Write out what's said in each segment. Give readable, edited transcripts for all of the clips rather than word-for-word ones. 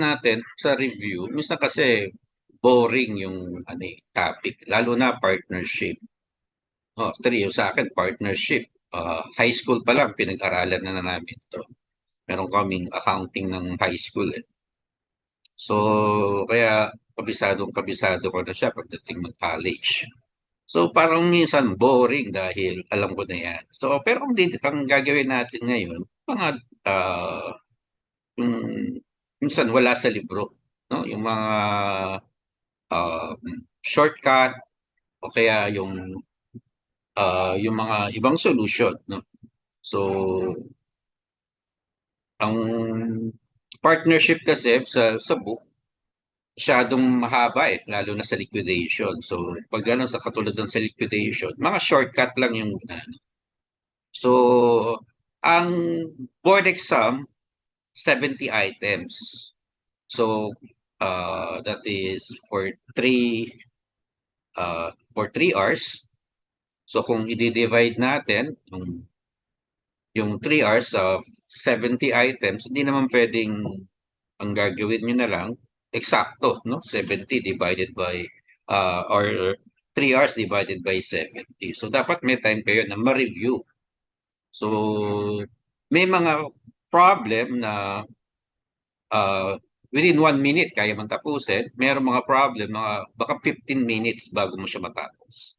natin sa review, minsan kasi boring yung topic, lalo na partnership. Actually, yung sa akin, partnership. High school pa lang, pinag-aralan na namin to. Meron kaming accounting ng high school. Eh. So, kaya kabisado ko na siya pagdating ng college. So, parang minsan boring dahil alam ko na yan. So, pero kung dito, ang gagawin natin ngayon, mga yung minsan wala sa libro, no? Yung mga um, shortcut o kaya yung mga ibang solution, no? So, ang partnership kasi sa book masyadong mahaba eh, lalo na sa liquidation. So, pag gano'n sa katulad ng sa liquidation, mga shortcut lang yung So, ang board exam 70 items. So, that is for 3 hours. So kung i-divide natin yung 3 hours of 70 items, hindi naman pwedeng ang gagawin nyo na lang eksakto, no? 70 divided by or 3 hours divided by 70. So dapat may time kayo na ma-review. So may mga problem na uh, within 1 minute kaya mong tapusin. Merong mga problem, mga baka 15 minutes bago mo siya matapos.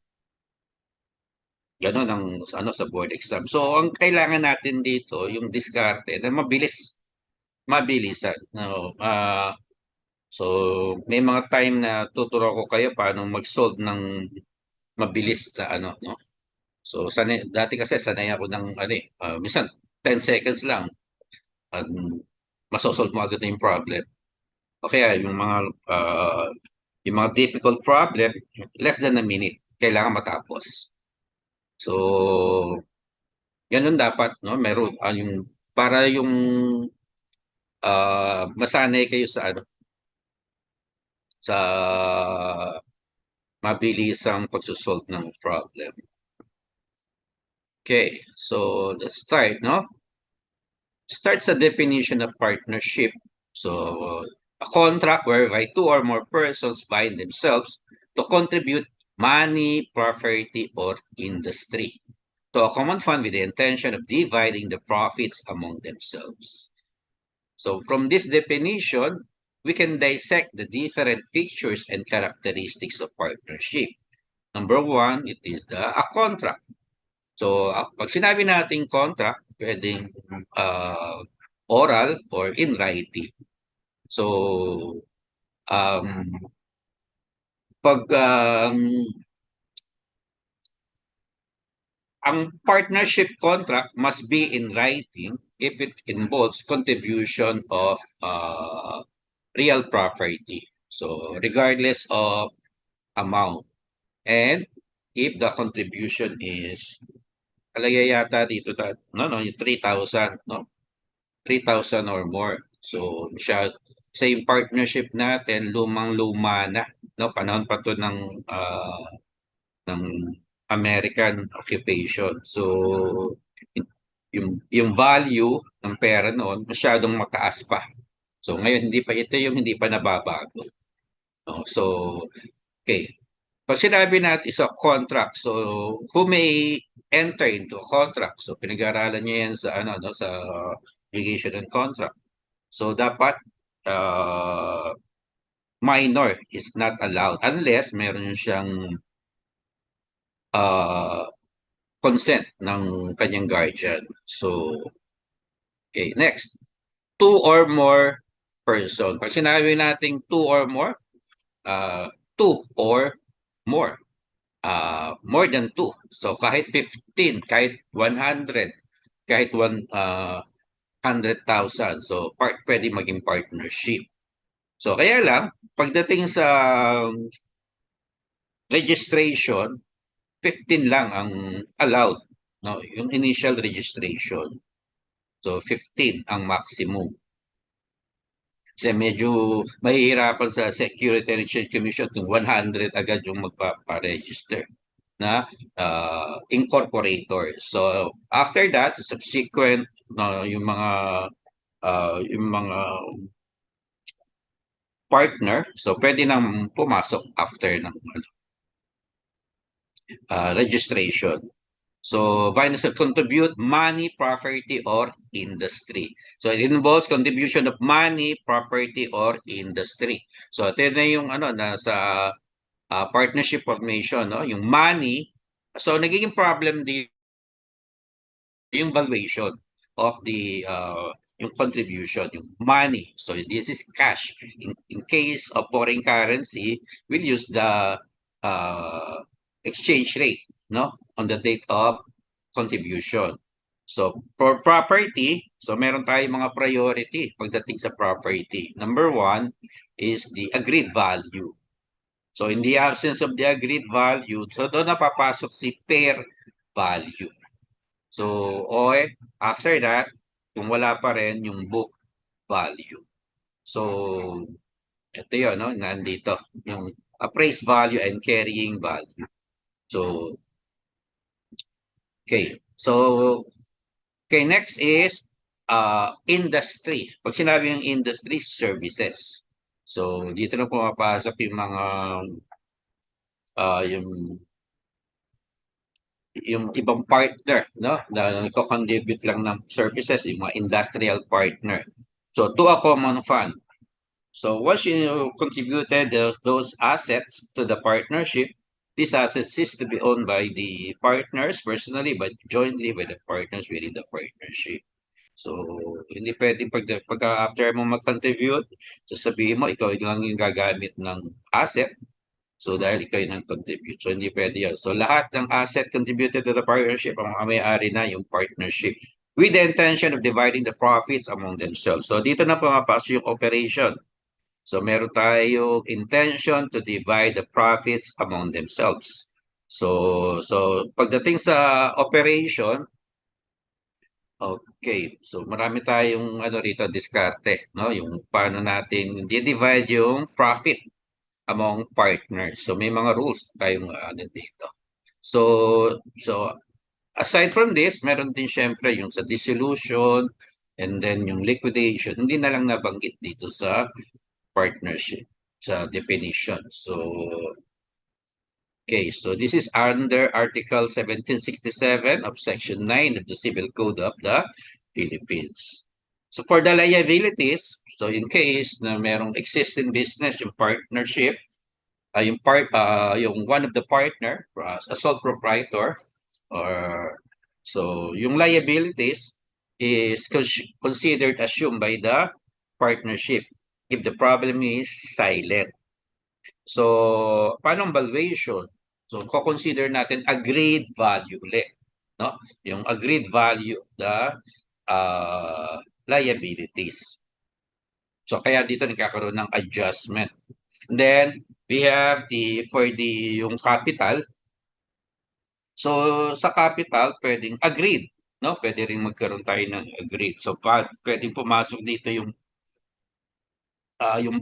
Ganon ang sa board exam. So ang kailangan natin dito yung diskarte na mabilisan. No? So may mga time na tuturo ko kayo paano mag-solve ng mabilis na no. So dati kasi sanay ako ng minsan 10 seconds lang at masosolve mo agad na yung problem. O kaya yung mga difficult problem, less than a minute, kailangan matapos. So, ganun dapat, no? Meron, para yung masanay kayo sa mabilisang pagsosolve ng problem. Okay, so let's start, no? Start sa definition of partnership. So, a contract whereby two or more persons bind themselves to contribute money, property, or industry to a common fund with the intention of dividing the profits among themselves. So from this definition, we can dissect the different features and characteristics of partnership. Number one, it is a contract. So pag sinabi nating contract, pwedeng oral or in writing. So um, pag ang partnership contract must be in writing if it involves contribution of real property. So regardless of amount. And if the contribution is alaya yata dito yung 3,000, no? 3,000 or more. So siya sa yung partnership natin lumang-luma na, no? Panahon pa to ng American occupation. So yung value ng pera noon masyadong mataas pa. So ngayon hindi pa nababago. No? So okay. Pag sinabi natin isa contract, so who may enter into a contract? So pinag-aaralan niya yan sa no, sa obligation and contract. So dapat minor is not allowed unless meron siyang uh, consent ng kanyang guardian. So okay, next. Two or more person. Pag sinabi nating two or more, two or more. More than 2. So kahit 15, kahit 100, kahit 100,000. So pwede maging partnership. So kaya lang, pagdating sa registration, 15 lang ang allowed, no? Yung initial registration. So 15 ang maximum. Kasi medyo mahihirapan sa Security and Exchange Commission kung 100 agad yung magpa-register na incorporator. So after that, subsequent no, yung mga partner. So pwede nang pumasok after ng registration. So financial contribute money, property, or industry. So it involves contribution of money, property, or industry. So ito na yung nasa partnership formation, no? Yung money. So nagiging problem din yung valuation of the yung contribution, yung money. So this is cash. In case of foreign currency, we'll use the uh, exchange rate, no, on the date of contribution. So for property, so meron tayong mga priority pagdating sa property. Number one is the agreed value. So in the absence of the agreed value, so doon napapasok si fair value. So, o after that, kung wala pa rin yung book value. So, ito yun, no? Nandito, yung appraised value and carrying value. So, okay. So, okay, next is industry. Pag sinabi yung industry, services. So, dito na pumapasok yung mga yung ibang partner, no, na nagko-contribute lang ng services, yung mga industrial partner. So, to a common fund. So, once you contributed those assets to the partnership, these assets is to be owned by the partners personally, but jointly by the partners within the partnership. So, hindi pwede pag after mo mag-contribute, sasabihin mo, ikaw lang yung gagamit ng asset. So dahil ikaw yung nag-contribute. So hindi pwede yun. So lahat ng asset contributed to the partnership, ang mga may-ari na yung partnership with the intention of dividing the profits among themselves. So dito na pumapasok yung operation. So meron tayong intention to divide the profits among themselves. So pagdating sa operation, okay. So marami tayong rito diskarte, no? Yung paano natin di-divide yung profit among partners. So may mga rules tayong dito. So aside from this, meron din syempre yung sa dissolution and then yung liquidation. Hindi na lang nabanggit dito sa partnership, sa definition. So okay, so this is under Article 1767 of Section 9 of the Civil Code of the Philippines. So for the liabilities, so in case na merong existing business yung partnership, yung one of the partner a sole proprietor, or so yung liabilities is considered assumed by the partnership if the problem is silent. So paano ang valuation? So ko-consider natin agreed value ulit, no, yung agreed value the liabilities. So kaya dito nagkakaroon ng adjustment. And then we have yung capital. So sa capital, pwedeng agreed, no? Pwede rin magkaroon tayo ng agreed. So pwedeng pumasok dito yung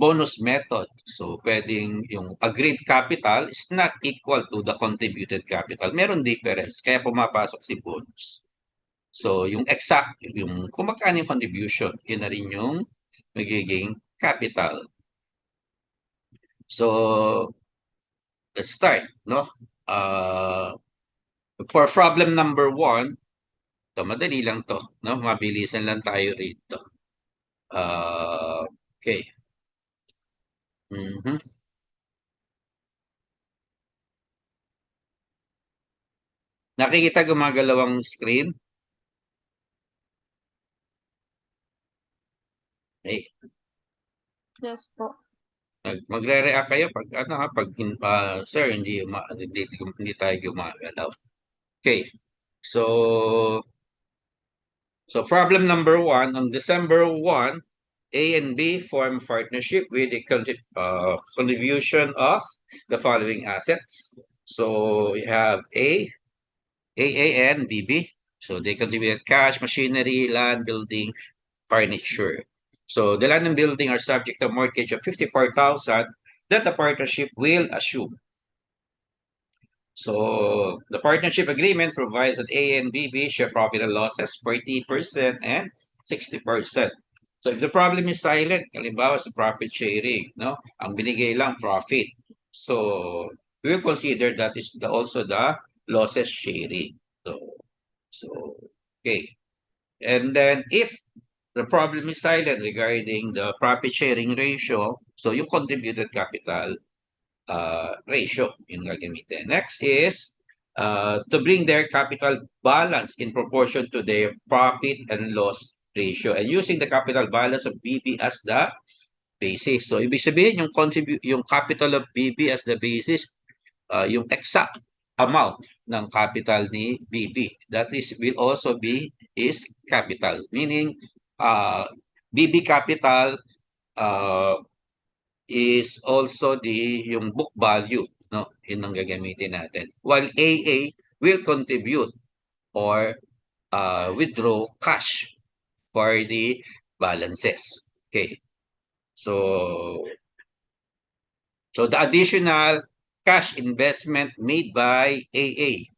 bonus method. So pwedeng yung agreed capital is not equal to the contributed capital. Meron difference, kaya pumapasok si bonus. So yung exact, yung kung magkano yung contribution, yun na rin yung magiging capital. So let's start, no? For problem number 1, to madali lang to, no? Mabilisan lang tayo rito. Okay. Mhm. Nakikita gumagalawang screen? Eh, Yes po. magre-react kayo pag pag sir, hindi tayo gumagalaw. Okay. So problem number 1, on December 1, A and B form partnership with a contribution of the following assets. So we have AAN, BB. So they contributed cash, machinery, land, building, furniture. So the land and building are subject to a mortgage of 54,000 that the partnership will assume. So the partnership agreement provides that A and BB share profit and losses 40% and 60%. So if the problem is silent, halimbawa sa profit sharing, no? Ang binigay lang profit. So we will consider that is also the losses sharing. So okay. And then if the problem is silent regarding the profit sharing ratio, so yung contributed capital ratio yung gagamitin. Next is to bring their capital balance in proportion to their profit and loss ratio and using the capital balance of BB as the basis. So ibig sabihin yung capital of BB as the basis, yung exact amount ng capital ni BB. That is will also be his capital. Meaning BB capital uh, is also yung book value, no? Yun ang gagamitin natin. While AA will contribute or withdraw cash for the balances. Okay. So the additional cash investment made by AA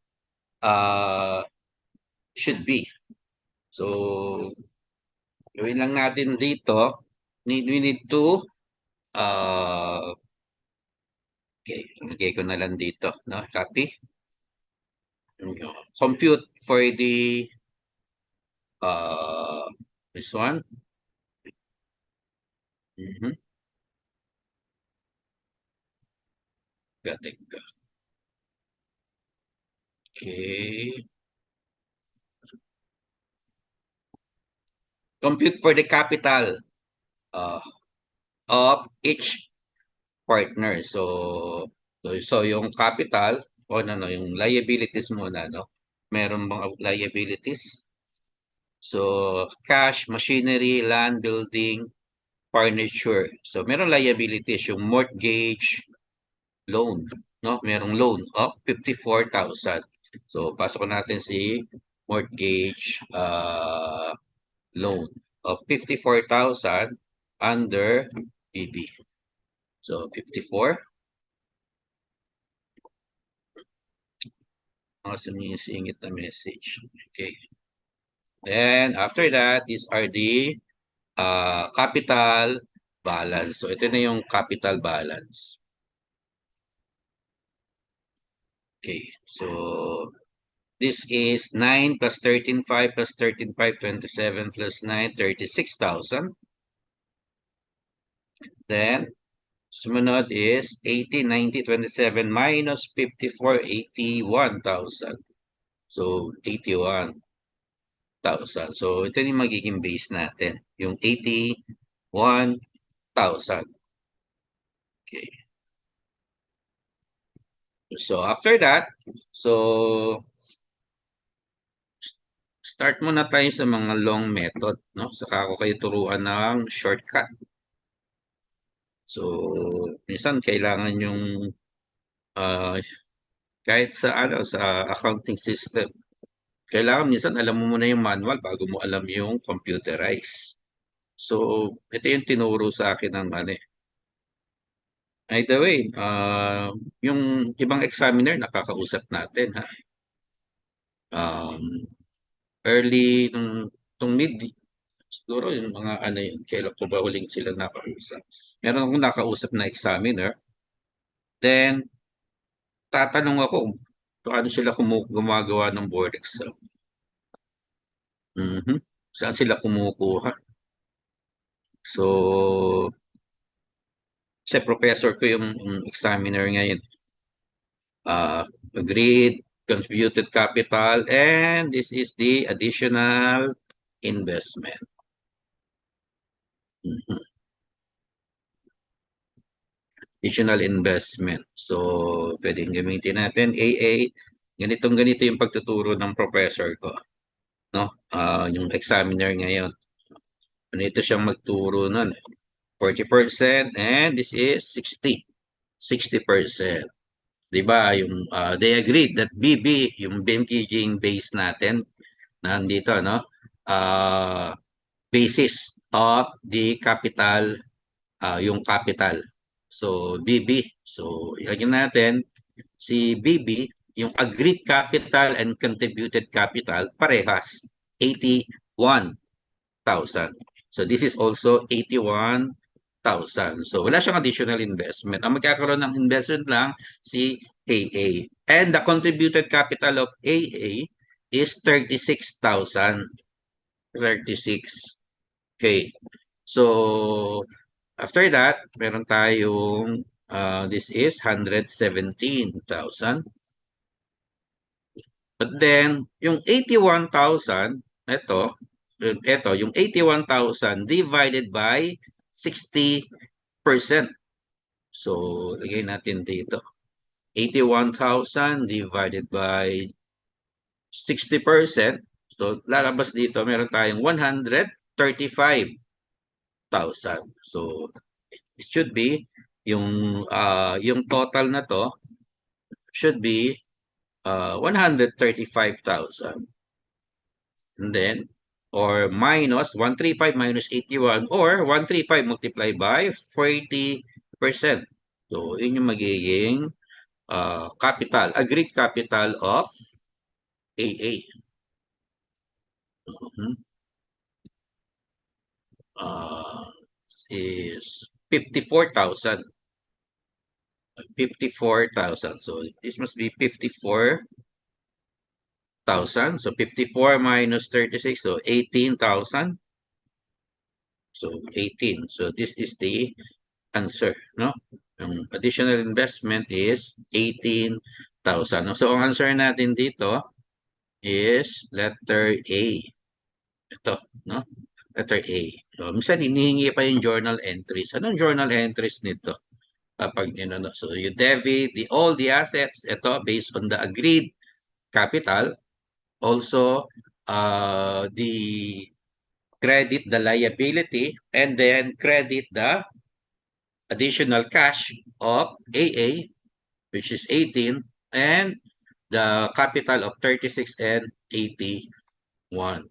should be. So gawin lang natin dito, we need to okay, lagay ko na lang dito, no? Copy. Compute for the uh this one. Mhm. Got it. Okay. Compute for the capital uh, of each partner. So yung capital o ano, yung liabilities muna, no? Meron bang liabilities? So cash, machinery, land, building, furniture. So meron liabilities yung mortgage, loan, no? Merong loan of 54,000. So pasok natin si mortgage loan of 54,000 under BB. So 54. Mga sumisingit na message. Okay. Then after that, these are the capital balance. So ito na yung capital balance. Okay. So this is 9 plus 13,500 plus 13,500, 27 plus 9, 36,000. Then sumunod is 80, 90, 27 minus 54, 81,000. So 81,000. So ito yung magiging base natin. Yung 81,000. Okay. So after that, so start muna tayo sa mga long method, no? Saka ako kayo turuan ng shortcut. So minsan kailangan yung kahit sa ano sa accounting system, kailangan minsan alam mo muna yung manual bago mo alam yung computerized. So ito yung tinuro sa akin ng ano eh. By the way, yung ibang examiner nakakausap natin ha. Um, early nung mid siguro yung mga ano yun, kailan ko ba huling sila nakausap. Meron akong nakausap na examiner. Then tatanong ako paano sila gumagawa ng board exam. Mhm. Saan sila kumukuha? So kasi professor ko yung examiner ngayon. Agreed, contributed capital, and this is the additional investment. Mhm. Additional investment. So, pwedeng gamitin natin AA. Ganito yung pagtuturo ng professor ko. No? Yung examiner ngayon. Ganito siyang magturo nun. 40% and this is 60. 60%. Diba? They agreed that BB, yung BMKG base natin, nandito, no? Basis of the capital, yung capital. So, BB. So, ilagyan natin si BB, yung agreed capital and contributed capital, parehas. 81,000. So this is also 81,000. So wala siyang additional investment. Ang magkakaroon ng investment lang si AA. And the contributed capital of AA is 36,000. 36K. So after that, meron tayong this is 117,000. But then, yung 81,000, ito, yung 81,000 divided by 60%. So, lagay natin dito. 81,000 divided by 60%. So, lalabas dito, meron tayong 135,000. So, it should be, yung total na to should be 135,000. And then, or minus 135 minus 81 or 135 multiplied by 40%. So, yun yung magiging capital, agreed capital of AA. Mhm. Is 54,000. 54,000. So, this must be 54,000. So, 54 minus 36. So, 18,000. So, 18. So, this is the answer, no? Ang additional investment is 18,000. So, ang answer natin dito is letter A. Ito, no? Letter A. So, minsan hinihingi pa yung journal entries. Anong journal entries nito? Kapag so you debit all the assets, ito based on the agreed capital. Also, the credit the liability and then credit the additional cash of AA, which is 18, and the capital of 36 and 81.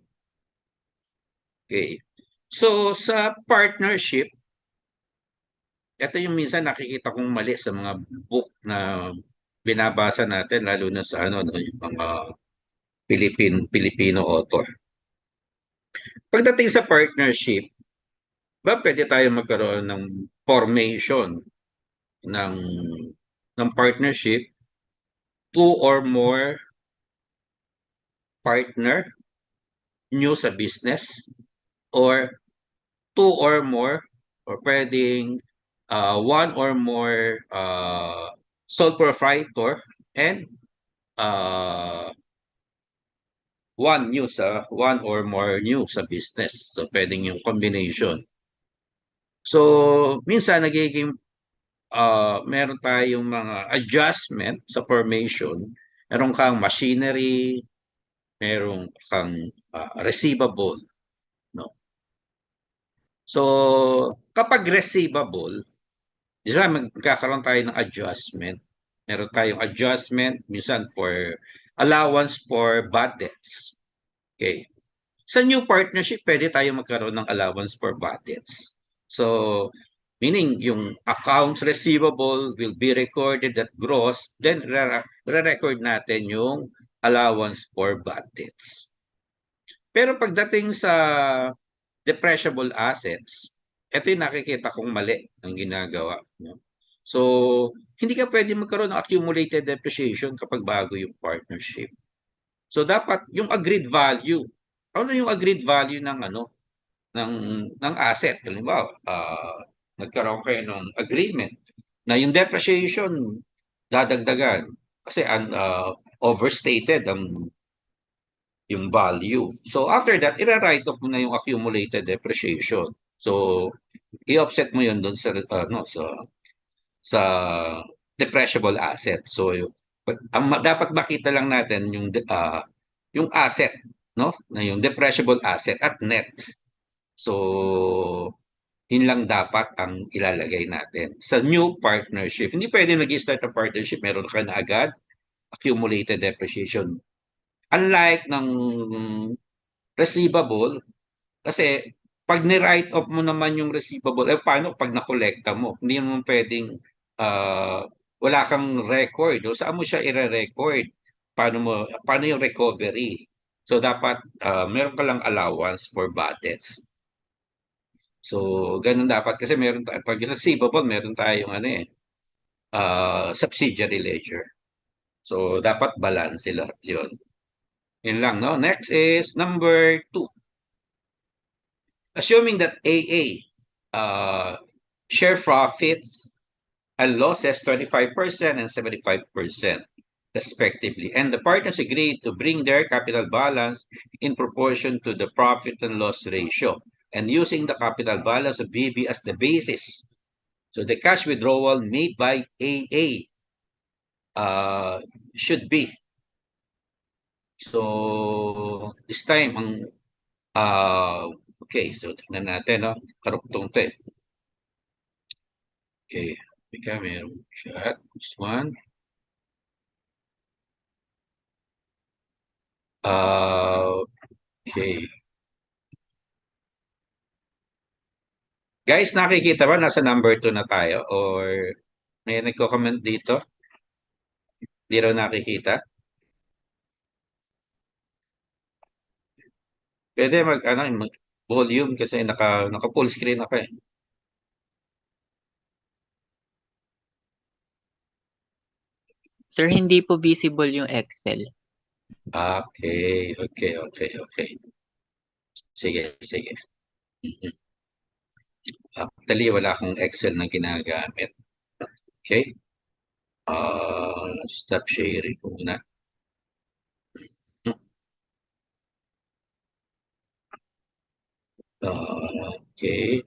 Okay. So, sa partnership, ito yung minsan nakikita kong mali sa mga book na binabasa natin, lalo na sa no, yung mga Filipino author. Pagdating sa partnership, ba pwede tayo magkaroon ng formation ng partnership, two or more partner new sa business, or two or more, or pwedeng one or more sole proprietor and one or more new sa business. So pwedeng yung combination. So minsan nagiging meron tayong mga adjustment sa formation. Meron kang machinery, meron kang receivable, no? So kapag receivable, di ba magkakaroon tayo ng adjustment. Meron tayong adjustment minsan for allowance for bad debts. Okay. Sa new partnership, pwede tayo magkaroon ng allowance for bad debts. So, meaning yung accounts receivable will be recorded at gross, then re-record natin yung allowance for bad debts. Pero pagdating sa depreciable assets, ito yung nakikita kong mali ang ginagawa. No? So, hindi ka pwede magkaroon ng accumulated depreciation kapag bago yung partnership. So, dapat yung agreed value. Ano yung agreed value ng ng asset? Halimbawa, nagkaroon kayo ng agreement na yung depreciation dadagdagan kasi overstated yung value. So after that, i-write off mo na yung accumulated depreciation. So i-offset mo yun doon sa sa depreciable asset. So dapat makita lang natin yung asset, no? Na yung depreciable asset at net. So yun lang dapat ang ilalagay natin. Sa new partnership, hindi pwede nag-start a partnership, meron ka na agad accumulated depreciation. Unlike ng receivable, kasi pag ni-write off mo naman yung receivable, paano pag nakolekta mo? Hindi mo pwedeng wala kang record. O saan mo siya i-record? Paano yung recovery? So dapat meron ka lang allowance for bad debts. So, ganun dapat kasi meron tayo, pag receivable, meron tayong ano subsidiary ledger. So, dapat balance sila. Yun. Yun lang, no? Next is number 2. Assuming that AA share profits and losses 25% and 75% respectively. And the partners agreed to bring their capital balance in proportion to the profit and loss ratio and using the capital balance of BB as the basis. So the cash withdrawal made by AA should be. So this time, okay, so tingnan natin, no? Karuktong to eh. Okay, meron siya. This one. Okay. Guys, nakikita ba nasa number 2 na tayo? Or may nagko-comment dito? Di raw nakikita? Pwede mag volume kasi naka full screen ako eh. Sir, hindi po visible yung Excel. Okay, okay. Sige, sige. Actually, wala akong Excel na ginagamit. Okay? Stop sharing ko muna. Okay.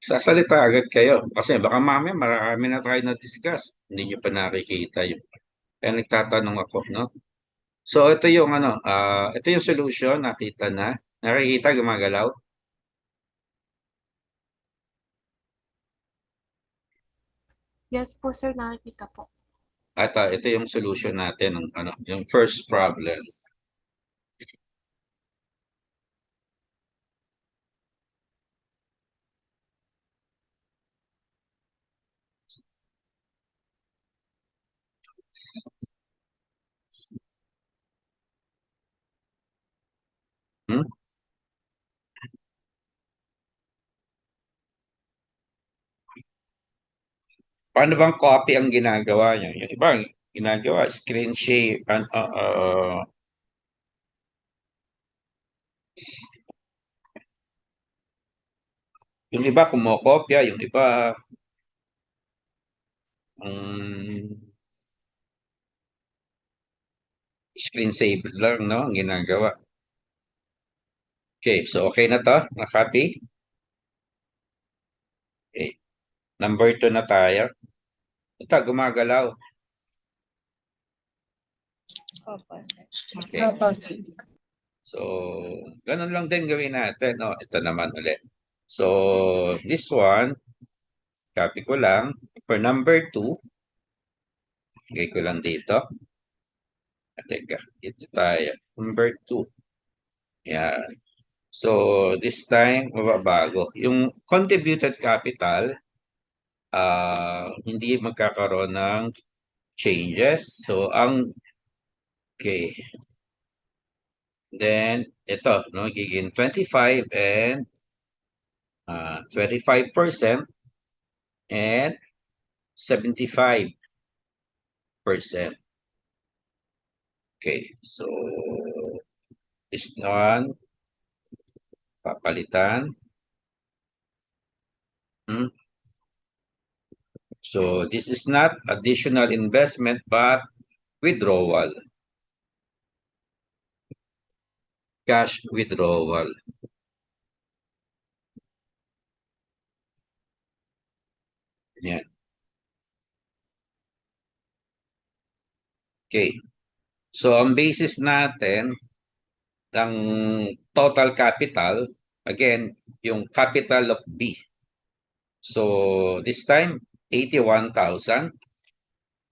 Sasalita agad kayo kasi baka mamaya marami na tayo na-discuss. Hindi nyo pa nakikita yung kaya nagtatanong ako, no? So ito yung ito yung solution, nakita na. Nakikita gumagalaw. Yes po, sir. Nakikita po. At ito yung solution natin ng yung first problem. Hmm? Paano bang copy ang ginagawa niyo? Yung iba ginagawa screen share yung iba kumokopya, yung iba screen saver lang, no? Ang ginagawa. Okay, so okay na to? Na-copy? Okay. Number 2 na tayo. Ito, gumagalaw. Opo, sir. Okay. So, ganun lang din gawin natin. No? Ito naman ulit. So, this one, copy ko lang. For number 2, lagay ko lang dito. Teka, ito tayo. Number 2. Yan. So, this time, mababago. Yung contributed capital, hindi magkakaroon ng changes. So, okay. Then, ito, no, giging 25 and 25% and 75%. Okay, so this one, papalitan. So this is not additional investment but withdrawal. Cash withdrawal. Yan. Okay. So, ang basis natin ng total capital, again, yung capital of B. So, this time, 81,000.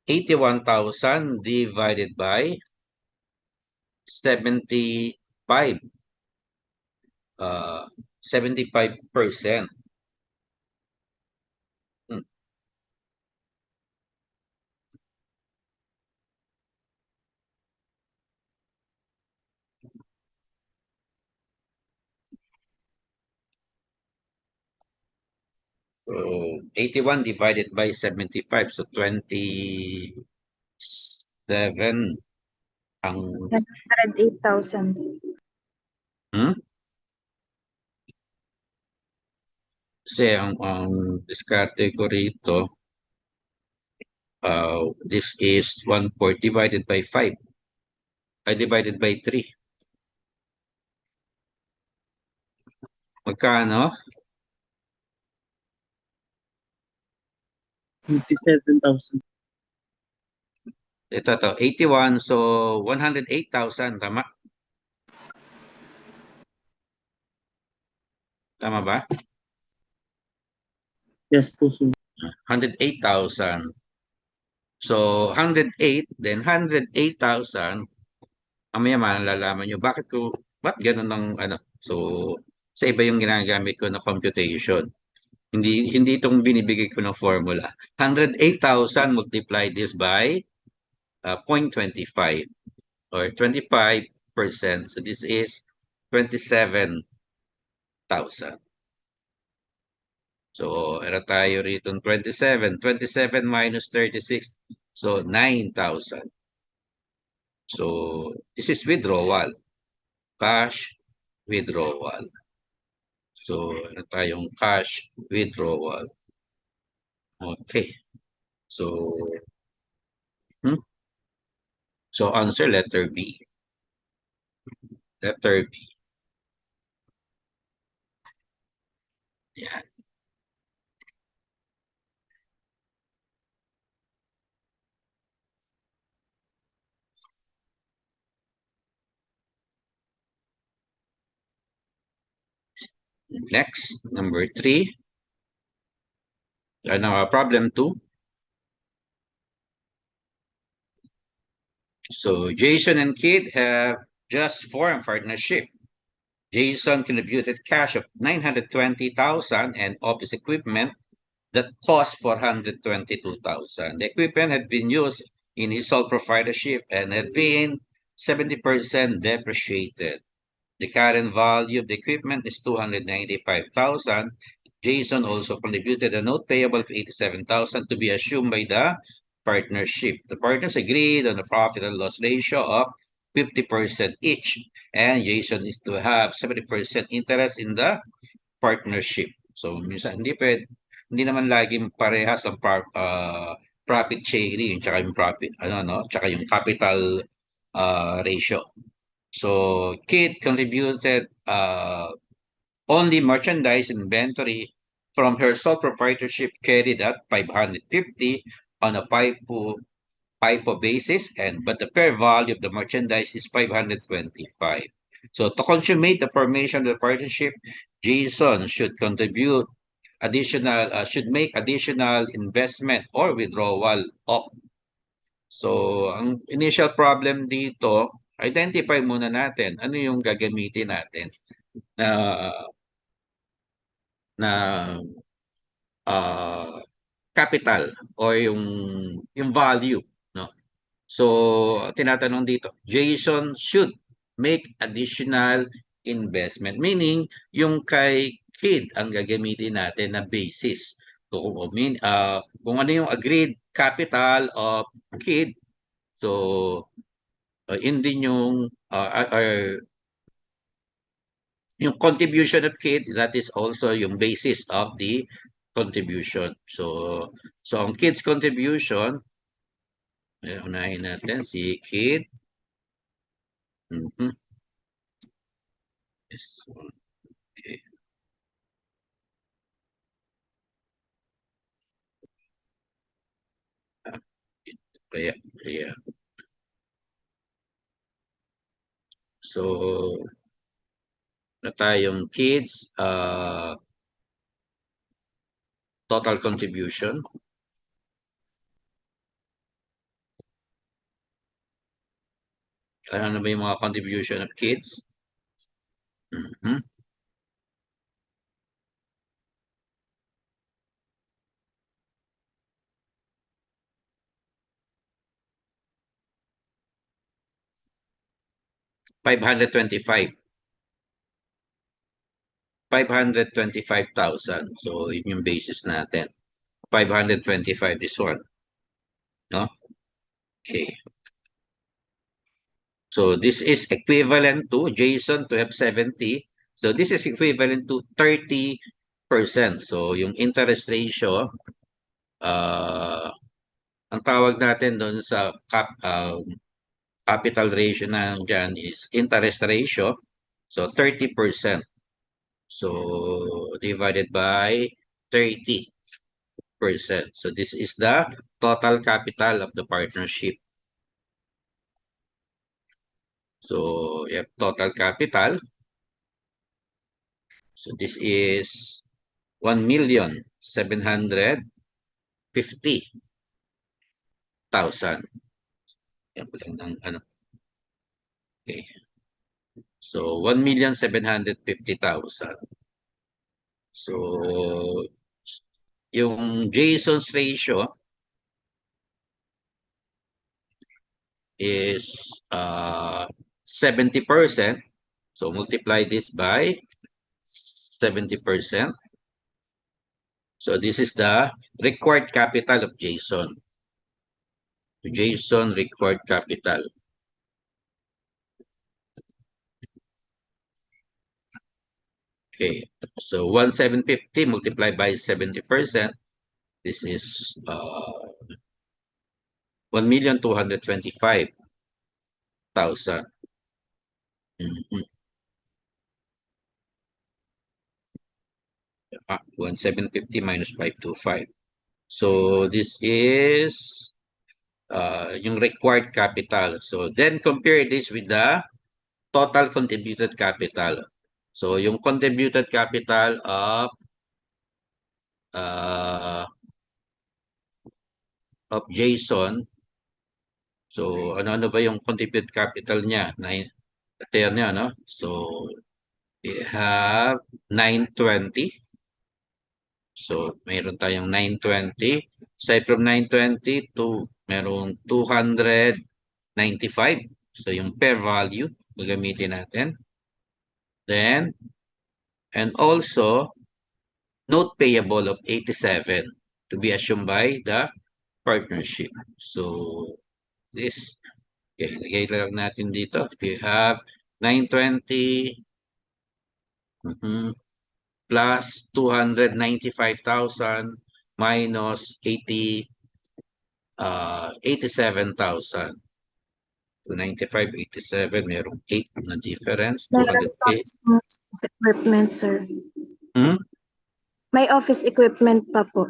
81,000 divided by 75. 75%. Hmm. So, 81 divided by 75. So, 27 ang 108,000. hmm? Kasi ang diskarte ko rito, this is 1/4 divided by 5. I divided by 3. Magkano? 57,000. Ito to, 81. So, 108,000. Tama? Tama ba? Yes po, sir. 108,000. So, 108, then 108,000. Mamaya malalaman nyo, ba't ganun ng ano? So, sa iba yung ginagamit ko na computation. Hindi itong binibigay ko ng formula. 108,000 multiply this by 0.25 or 25%. So, this is 27,000. So, era tayo rito 27. 27 minus 36. So, 9,000. So, this is withdrawal. Cash withdrawal. So, ano tayong cash withdrawal. Okay. So, so answer letter B. Letter B. Yan. Next, number 3. Problem 2. So, Jason and Kid have just formed partnership. Jason contributed cash of 920,000 and office equipment that cost 422,000. The equipment had been used in his sole proprietorship and had been 70% depreciated. The current value of the equipment is 295,000. Jason also contributed a note payable of 87,000 to be assumed by the partnership. The partners agreed on a profit and loss ratio of 50% each, and Jason is to have 70% interest in the partnership. So, minsan hindi naman laging parehas ang profit sharing tsaka yung profit, tsaka yung capital ratio. So, Kate contributed only merchandise inventory from her sole proprietorship carried at 550 on a FIFO basis, but the fair value of the merchandise is 525. So, to consummate the formation of the partnership, Jason should make additional investment or withdrawal of. So, ang initial problem dito, identify muna natin ano yung gagamitin natin na na capital or yung value, no? So, tinatanong dito, Jason should make additional investment, meaning yung kay Kid ang gagamitin natin na basis. Kung ano yung agreed capital of Kid, so yun din yung contribution of Kid, that is also yung basis of the contribution. So ang Kid's contribution, unahin natin si Kid. Yes. Okay. Kaya So, na tayong kids, total contribution. Ano ba yung mga contribution of kids? Mhm. $525,000. 525,000. So, yun yung basis natin. 525 this one. No? Okay. So, this is equivalent to Jason to F70. So, this is equivalent to 30%. So, yung interest ratio, ang tawag natin doon sa capital ratio na dyan is interest ratio. So, 30%. So, divided by 30%. So, this is the total capital of the partnership. So, you have total capital. So, this is 1,750,000. Yan po lang ng ano. Okay. So, 1,750,000. So, yung Jason's ratio is 70%. So, multiply this by 70%. So, this is the required capital of Jason. Jason required capital. Okay, so 1,750 multiplied by 70%. This is 1,225,000. 1,750 minus 525. So this is yung required capital. So then compare this with the total contributed capital. So yung contributed capital of Jason. So ano ba yung contributed capital niya? Niya, no? So we have 920. So mayroon tayong 920. Aside from 920 to merong 295. So yung pair value gagamitin natin. Then and also note payable of 87 to be assumed by the partnership. So this, okay, lagay lang natin dito. We have 920 plus 295,000 minus 87,000. 295, 87, merong 8 na difference. May 208. office equipment, sir. May office equipment pa po.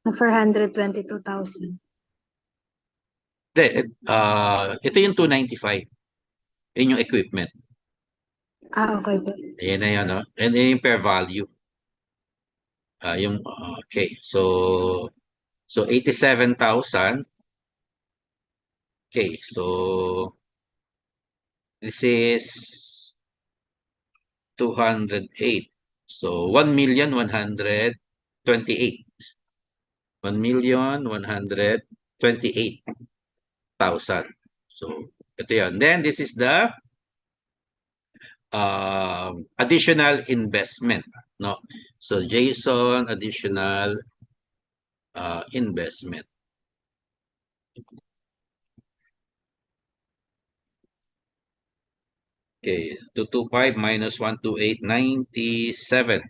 Na 422,000. Ito yung 295. Yun yung equipment. Okay po. Ayan na yan, no? And yung per value. Okay, so 87,000. Okay, so this is 208. So 1,128. 1,128,000. So ito yan. Then this is the additional investment, no? So Jason additional investment. Okay, 225 minus 128, 97,000.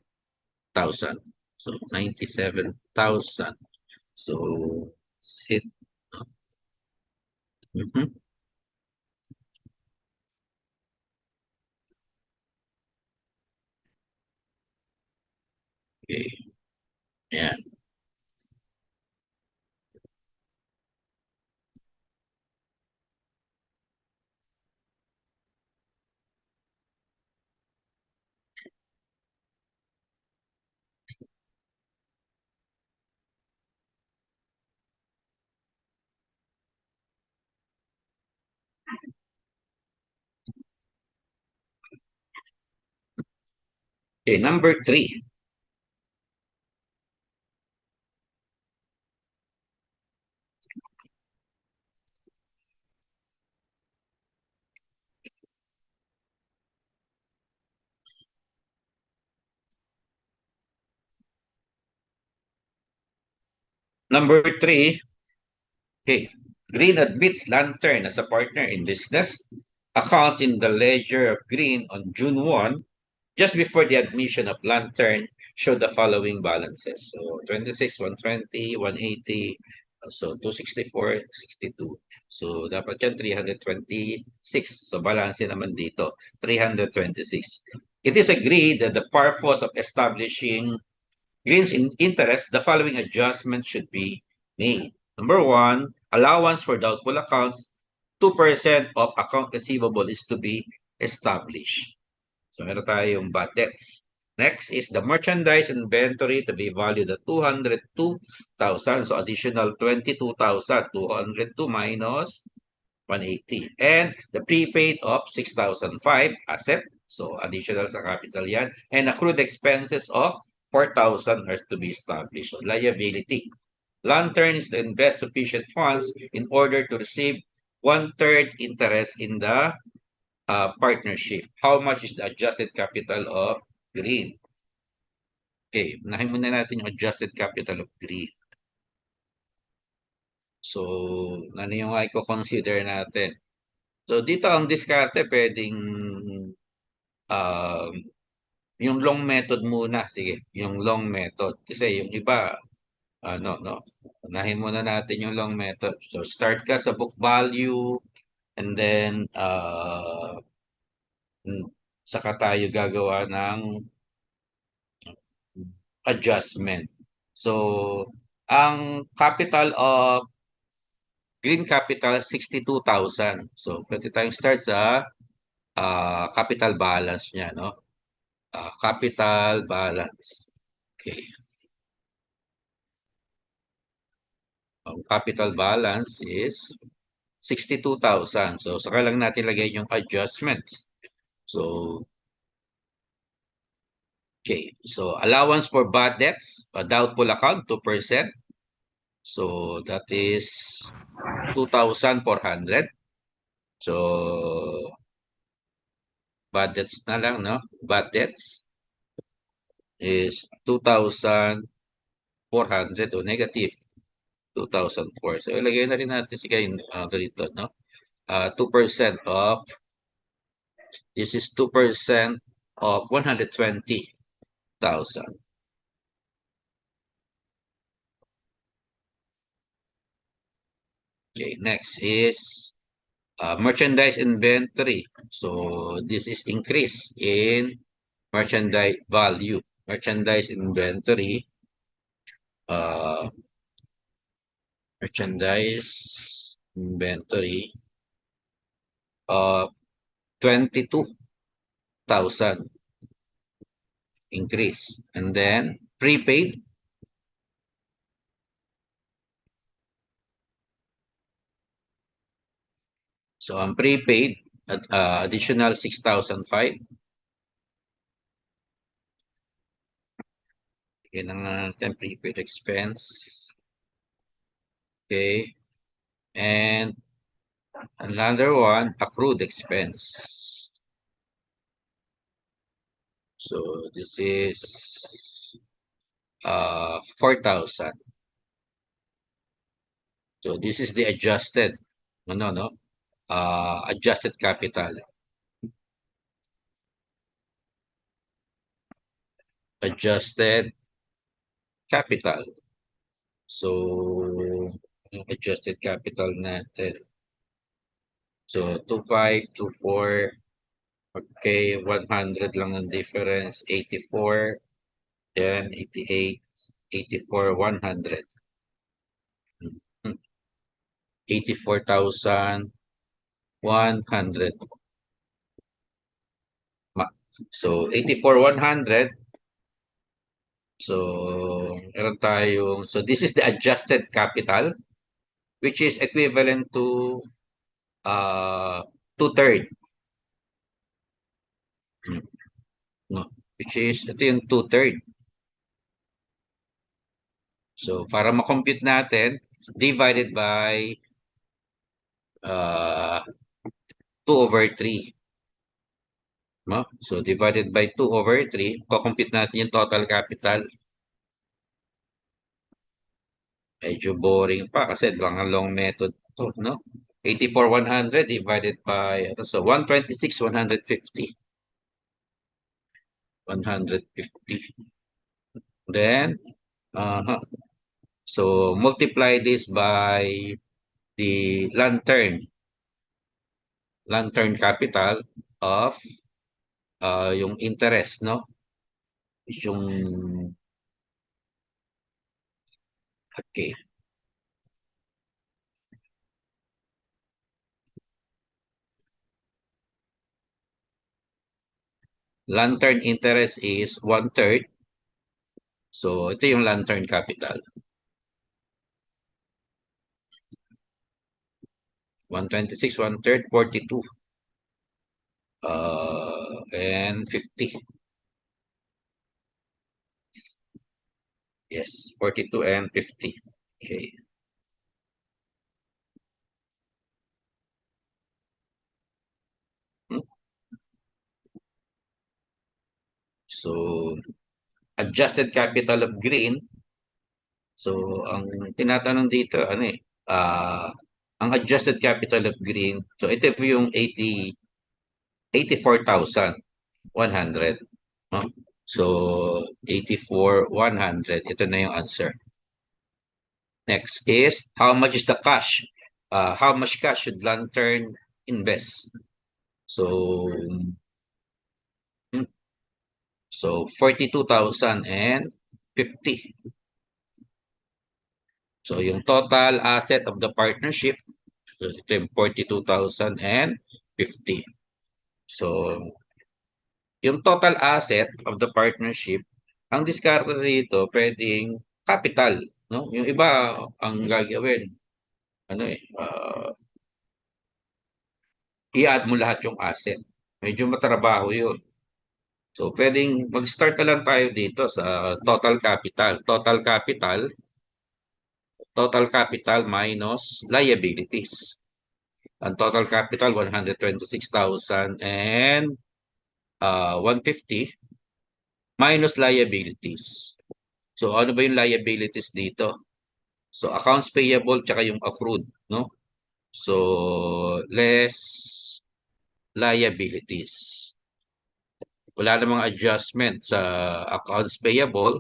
So 97,000. So sit. Okay. Yan. Okay, number 3. Number 3, okay. Green admits Lantern as a partner in business. Accounts in the ledger of Green on June 1, just before the admission of Lantern, show the following balances. So 26, 120, 180, so 264, 62. So dapat yan 326. So balance naman dito, 326. It is agreed that the purpose of establishing Green's interest, the following adjustments should be made. Number 1, allowance for doubtful accounts. 2% of account receivable is to be established. So meron tayong bad debts. Next is the merchandise inventory to be valued at 202,000. So additional 22,000. 202 minus 180. And the prepaid of 6,005 asset. So additional sa capital yan. And accrued expenses of 4,000 are to be established. So liability. Lantern is to invest sufficient funds in order to receive 1/3 interest in the partnership. How much is the adjusted capital of Green? Okay, unahin muna natin yung adjusted capital of Green. So, ano yung i-consider natin? So, dito ang diskarte, pwedeng um, yung long method muna. Sige, yung long method. Kasi yung iba, no, unahin muna natin yung long method. So, start ka sa book value, and then, saka tayo gagawa ng adjustment. So, ang capital of Green Capital, 62,000. So, pwede tayong start sa capital balance niya, no? Capital balance. Okay. Ang capital balance is 62,000. So, saka lang natin lagay yung adjustments. So, okay. So, allowance for bad debts, a doubtful account, 2%. So, that is 2,400. So, bad debts na lang, no? Bad debts is 2,400 o negative 2,004. So, ilagay na rin natin si kayo dito, no? 2% of, this is 2% of 120,000. Okay, next is merchandise inventory. So, this is increase in merchandise value. Merchandise inventory, merchandise inventory of 22,000 increase. And then prepaid, so ang prepaid additional 6,005. Yan ang natin prepaid expense. Okay. And another one, accrued expense. So this is 4,000. So this is the adjusted, adjusted capital. Adjusted capital. So, yung adjusted capital natin. So, 2,524. Okay, 100 lang ang difference. 84, then 88, 84, 100. 84,100. So, 84,100. So, meron tayong, so this is the adjusted capital, which is equivalent to 2/3. No. which is, ito yung 2/3. So, para makompute natin, divided by 2/3. No? So, divided by 2/3, kukompute natin yung total capital. Medyo boring pa kasi long method to, no? 84,100 divided by, so 126, 150. 150. Then, so multiply this by the lantern capital of yung interest, no? Yung, okay. Lantern interest is 1/3. So, ito yung lantern capital. 126, 1/3, 42. And 50. Yes, 42 and 50. Okay. So, adjusted capital of green. So, ang tinatanong dito, ang adjusted capital of green, so ito yung 84,100. No? So, 84,100. Ito na yung answer. Next is, how much is the cash? How much cash should Lantern invest? So, 42,050. So, yung total asset of the partnership, so ito yung 42,050. So, yung total asset of the partnership, ang diskarte dito, pwedeng capital. No? Yung iba, ang gagawin, i-add mo lahat yung asset. Medyo matrabaho yun. So, pwedeng mag-start na lang tayo dito sa total capital. Total capital minus liabilities. Ang total capital, 126,000 and 150 minus liabilities. So, ano ba yung liabilities dito? So, accounts payable tsaka yung accrued, no? So, less liabilities. Wala namang adjustment sa accounts payable.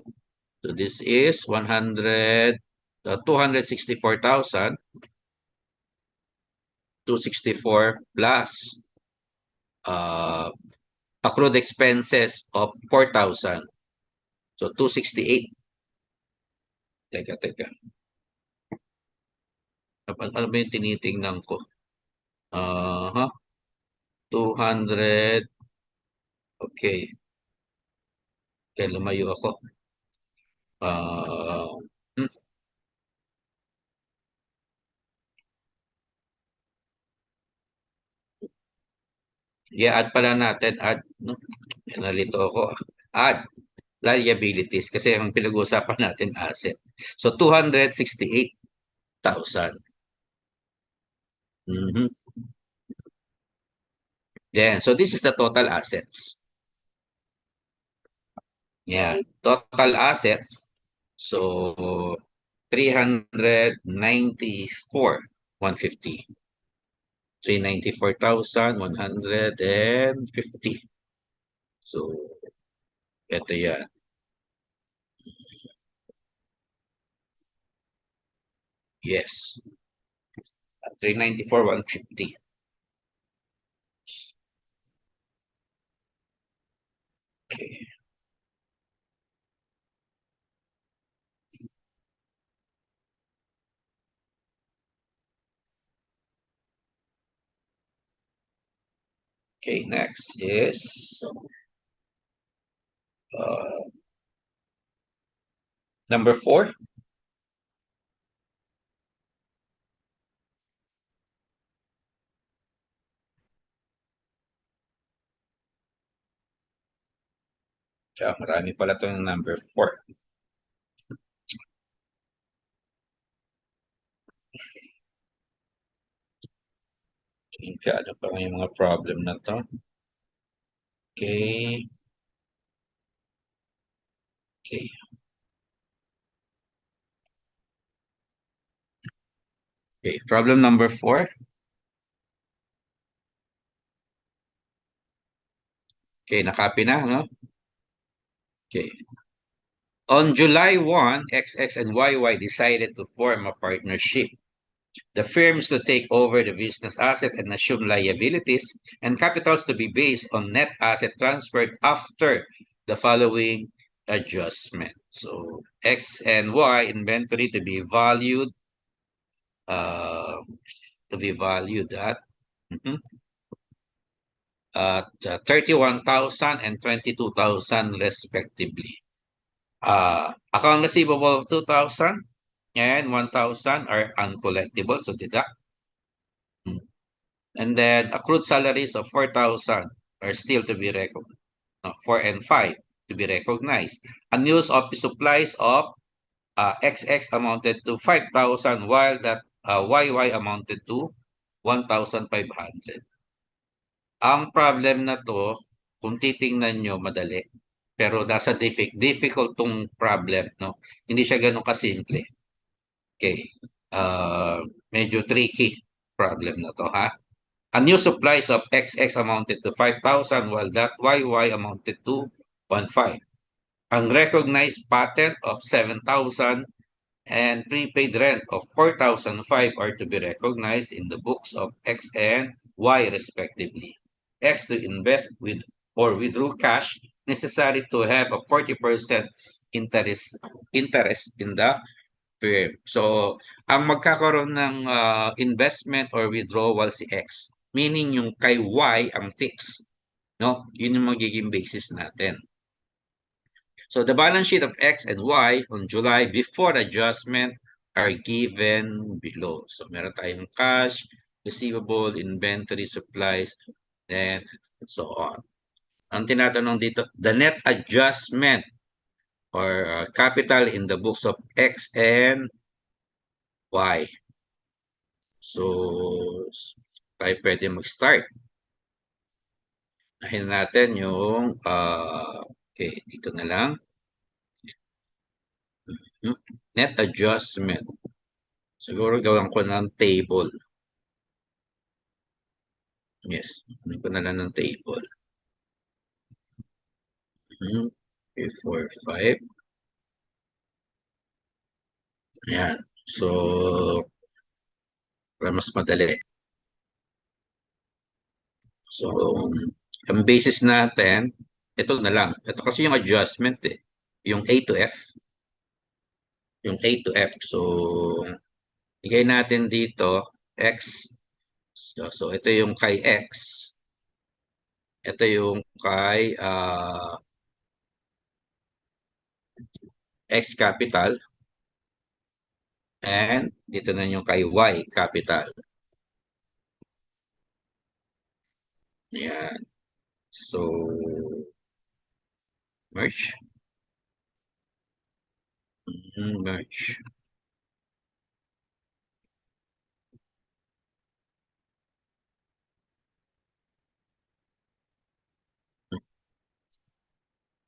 So, this is 264,000. 264 plus accrued expenses of 4,000. So, 268. Teka. Ano ba yung tinitingnan ko? 200. Okay. Kaya lumayo ako. Hmm. I-add pala natin. Add. No? Nalito ako. Add liabilities kasi ang pinag-uusapan natin asset. So, 268,000. Then, so this is the total assets. Yeah, total assets. So, 394,150. 394,150. So, ito yan. Yes. 394,150. Okay. Okay, next is number 4. Marami pala itong number 4. Ano pa yung mga problem na to? Okay. Okay. Okay, problem number 4. Okay, nakopy na, no? Okay. On July 1, XX and YY decided to form a partnership. The firms to take over the business asset and assume liabilities, and capitals to be based on net asset transferred after the following adjustment. So X and Y inventory to be valued at at 31,000 and 22,000 respectively. Account receivable of 2,000 and 1,000 are uncollectible, so deduct. And then accrued salaries of 4,000 are still to be recognized. 4 and 5 to be recognized. Unused office supplies of XX amounted to 5,000 while that YY amounted to 1,500. Ang problem na to, kung titingnan nyo, madali. Pero nasa difficult tong problem, no? Hindi siya ganun kasimple. Okay. Medyo tricky problem na to, ha? Unused supplies of XX amounted to 5,000 while that YY amounted to 1,500. Unrecognized patent of 7,000 and prepaid rent of 4,005 are to be recognized in the books of X and Y respectively. X to invest with or withdraw cash necessary to have a 40% interest in the firm. So, ang magkakaroon ng investment or withdrawal si X, meaning yung kay Y ang fix, no? Yun yung magiging basis natin. So, the balance sheet of X and Y on July before adjustment are given below. So, meron tayong cash, receivable, inventory, supplies, and so on. Ang tinatanong dito, the net adjustment or capital in the books of X and Y. So, tayo pwede mag-start. Ahin natin yung, okay, dito na lang. Net adjustment. Siguro gawan ko ng table. Yes, gawan ko na lang ng table. 3, 4, 5. Ayan. So, para mas madali. So, ang basis natin, ito na lang. Ito kasi yung adjustment eh. Yung A to F. Yung A to F. So, igay natin dito, X. So ito yung kay X. Ito yung kay X capital. And dito na yung kay Y capital. Ayan. So, merge. Merge.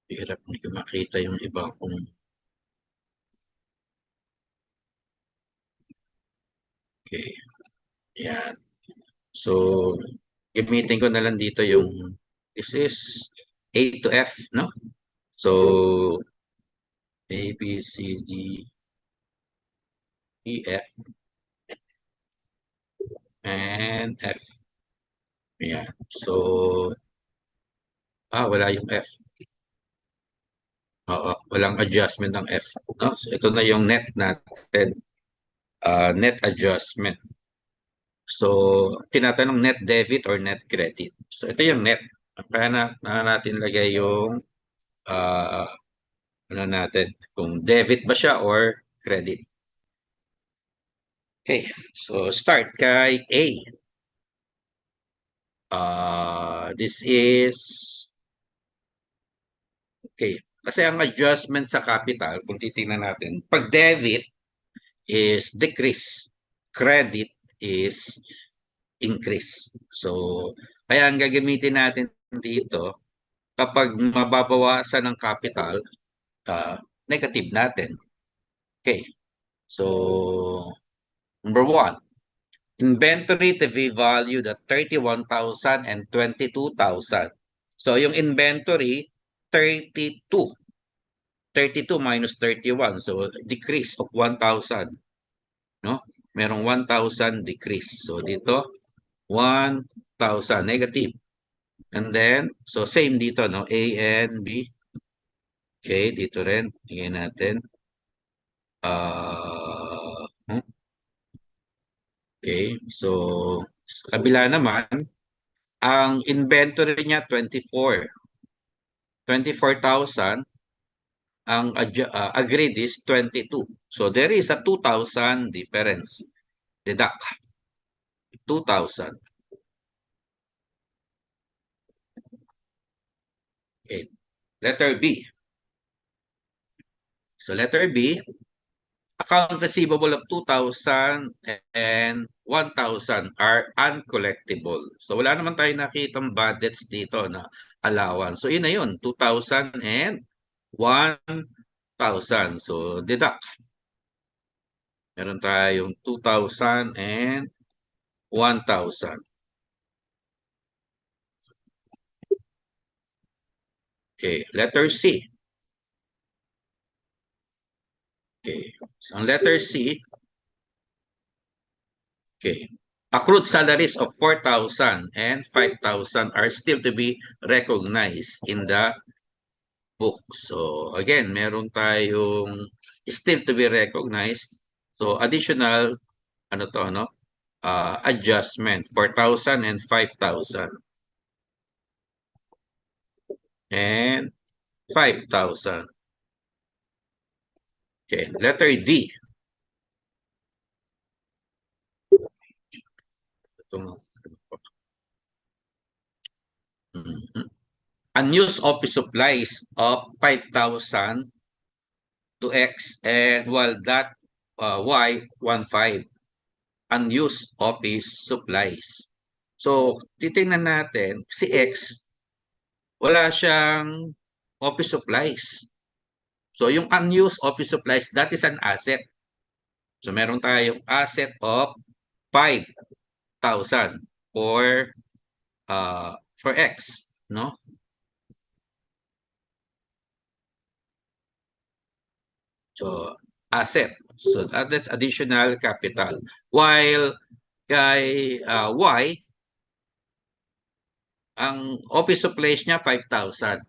Hirap hindi ko makita yung iba kung okay. Ayan. So, gamitin ko na lang dito yung this is A to F, no? So, A, B, C, D, E, F, and F. Ayan. So, wala yung F. Oo, walang adjustment ng F. No? So, ito na yung net natin. Net adjustment. So, tinatanong net debit or net credit. So, ito yung net. Kaya na natin lagay yung ano natin, kung debit ba siya or credit. Okay, so start kay A. This is Okay. Kasi ang adjustment sa capital, kung titingnan natin, pag debit is decrease, credit is increase. So, kaya ang gagamitin natin dito, kapag mababawasan ng capital, negative natin. Okay. So, number 1, inventory to be valued at 31,000 and 22,000. So, yung inventory, 32. 32 minus 31. So, decrease of 1,000. No? Merong 1,000 decrease. So, dito, 1,000 negative. And then, so same dito, no? A and B. Okay, dito rin. Tingnan natin. Okay, so sa kabila naman, ang inventory niya 24. 24,000. Ang agreed is 22. So there is a 2,000 difference. Deduct 2,000. Okay. Letter B. So letter B, account receivable of 2,000 and 1,000 are uncollectible. So wala naman tayo nakitang budgets dito na allowance. So yun na yun, 2,000 and 1,000. So deduct. Meron tayong 2,000 and 1,000. Okay, letter C. Okay, so ang letter C, okay, accrued salaries of 4,000 and 5,000 are still to be recognized in the book. So again, meron tayong still to be recognized. So additional, ano to, no? Adjustment, 4,000 and 5,000. And 5,000. Okay, letter D. Unused office supplies of 5,000 to X, and while that Y 1,500. Unused office supplies. So, titingnan natin, si X, wala siyang office supplies. So, yung unused office supplies, that is an asset. So, meron tayong asset of 5,000 for X, no? So, asset. So, that's additional capital. While kay Y, ang office supplies niya 5,000.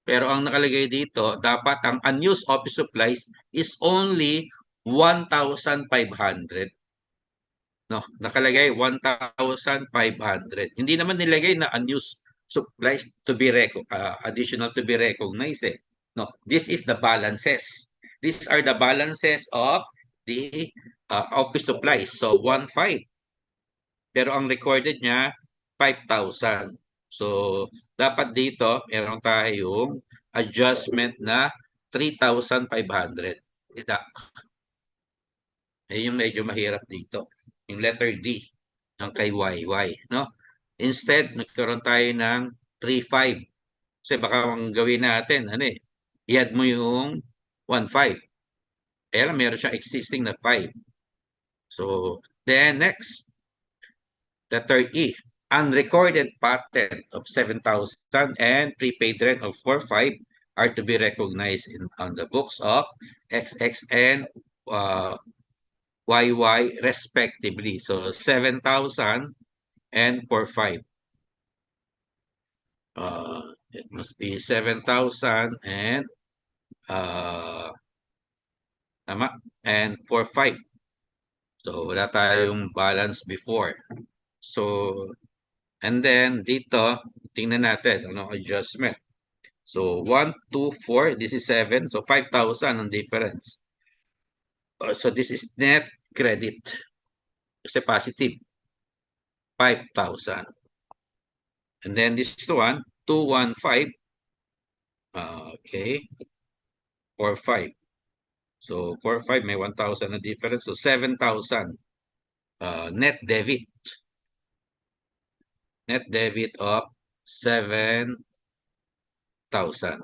Pero ang nakalagay dito, dapat ang unused office supplies is only 1,500. No, nakalagay 1,500. Hindi naman nilagay na unused supplies to be additional to be recognized. No, this is the balances. These are the balances of the office supplies. So 1,500. Pero ang recorded niya 5,000. So dapat dito meron tayong adjustment na 3,500. Deduct. Yung medyo mahirap dito. Yung letter D ng kay YY, no? Instead, nagkaroon tayo ng 3,500. Kasi baka ang gawin natin, i-add mo yung 1,500. Kaya lang meron siyang existing na 5. So, then next, letter E, unrecorded patent of 7,000 and prepaid rent of 4,500 are to be recognized on the books of XX and YY respectively. So 7,000 and 4,500. It must be 7,000 and tama, and 4,500. So wala tayong balance before. So and then dito tingnan natin ano adjustment. So 1, 2, 4, this is 7. So 5,000 ang difference. So this is net credit. Kasi positive. 5,000. And then this one, 215. Okay. 4-5. So 4-5 may 1,000 na difference. So 7,000 net debit. Net debit of 7,000.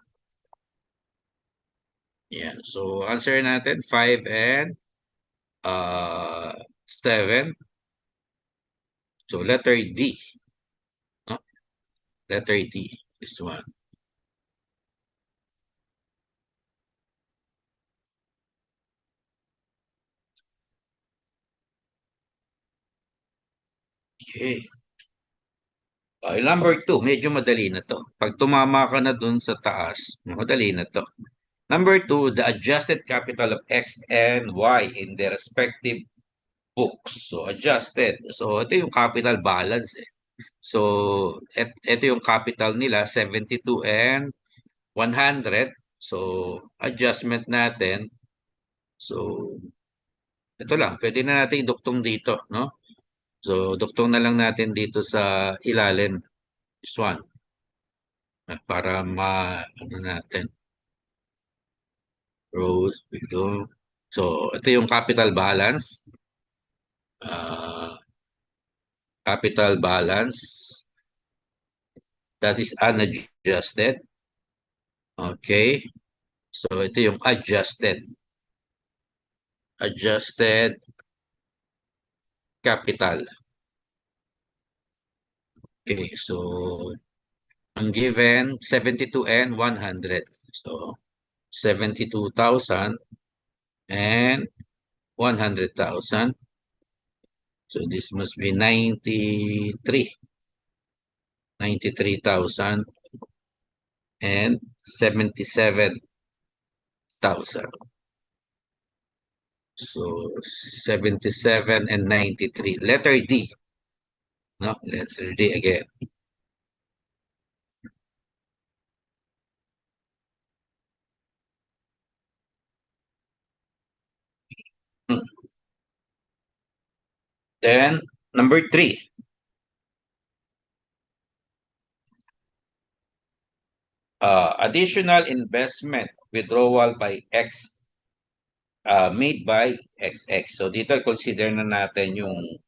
Yeah. So answer natin 5 and 7. So letter D. No? Letter D is one. Okay. Number 2, medyo madali na to. Pag tumama ka na dun sa taas, madali na to. Number 2, the adjusted capital of X and Y in their respective books. So, adjusted. So, ito yung capital balance eh. So, ito yung capital nila, 72 and 100. So, adjustment natin. So, ito lang. Pwede na natin iduktong dito, no? So, duktong na lang natin dito sa ilalim. This one. Para ano natin. Rows, ito. So, ito yung capital balance. Capital balance. That is unadjusted. Okay. So, ito yung adjusted. Adjusted capital. Okay. So, ang given, 72 and 100. So, 72,000 and 100,000. So, this must be 93,000 and 77,000. So, 77 and 93. Letter D. No, letter D again. Then, number 3. Additional investment withdrawal by X made by XX. So, dito consider na natin yung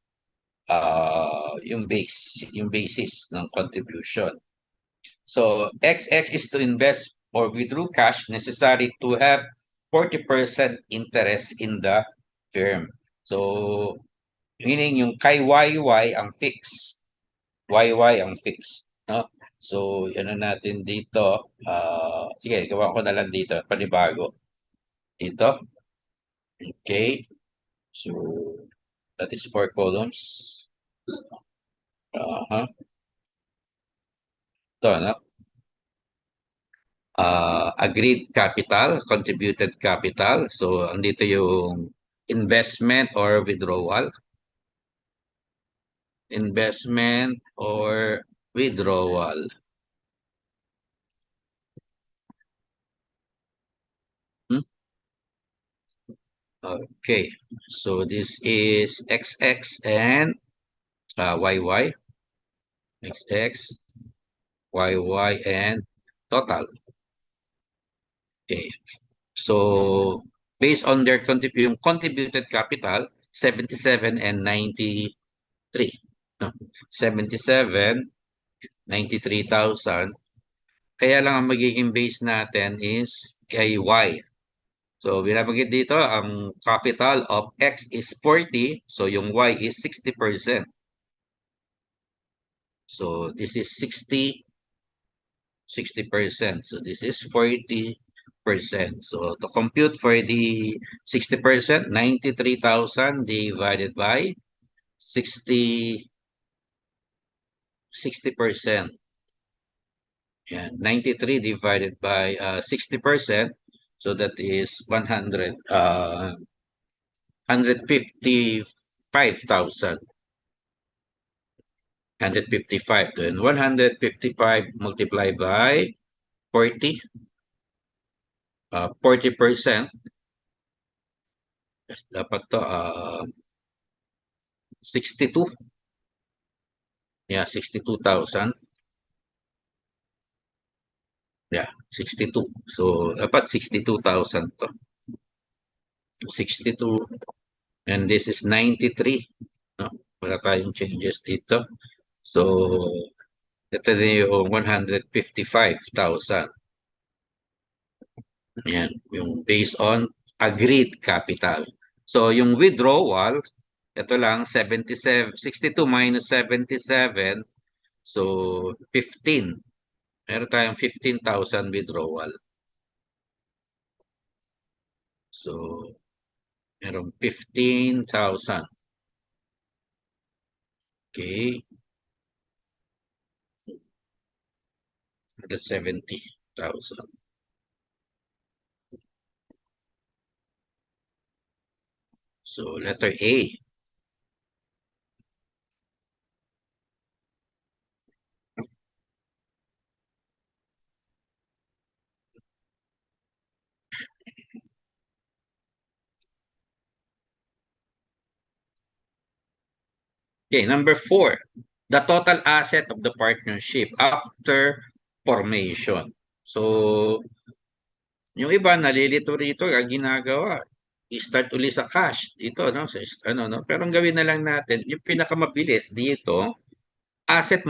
basis ng contribution. So, XX is to invest or withdraw cash necessary to have 40% interest in the firm. So, meaning yung kay YY ang fix. YY ang fix. No? So, ano natin dito. Sige, gawa ko na lang dito. Panibago. Dito. Okay. So, that is 4 columns. Ito, no? Agreed capital, contributed capital. So, andito yung investment or withdrawal. Investment or withdrawal. Okay, so this is XX and YY. XX, YY, and total. Okay, so based on their contributed capital, 77 and 93. No? 77, 93,000. Kaya lang ang magiging base natin is kay Y. So, binabanggit dito, ang capital of X is 40. So, yung Y is 60%. So, this is 60%. So, this is 40%. So, to compute for the 60%, 93,000 divided by 60%. Yan, 93 divided by 60%. So, that is 155,000. 155. Then 155 multiplied by 40. 40%. Dapat to 62. Yeah, 62,000. Yeah, 62. So, dapat 62,000 to. 62. And this is 93. No? Wala tayong changes dito. So, ito na yung 155,000. Yan, yung based on agreed capital. So, yung withdrawal, ito lang, 77, 62 minus 77, so 15. Meron tayong 15,000 withdrawal. So, meron 15,000. Okay. 70,000. So, letter A. Okay, number 4. The total asset of the partnership after formation. So, yung iba nalilito rito, ang ginagawa, i-start uli sa cash dito, no? Sa, ano, no? Pero ang gawin na lang natin, yung pinakamabilis dito, asset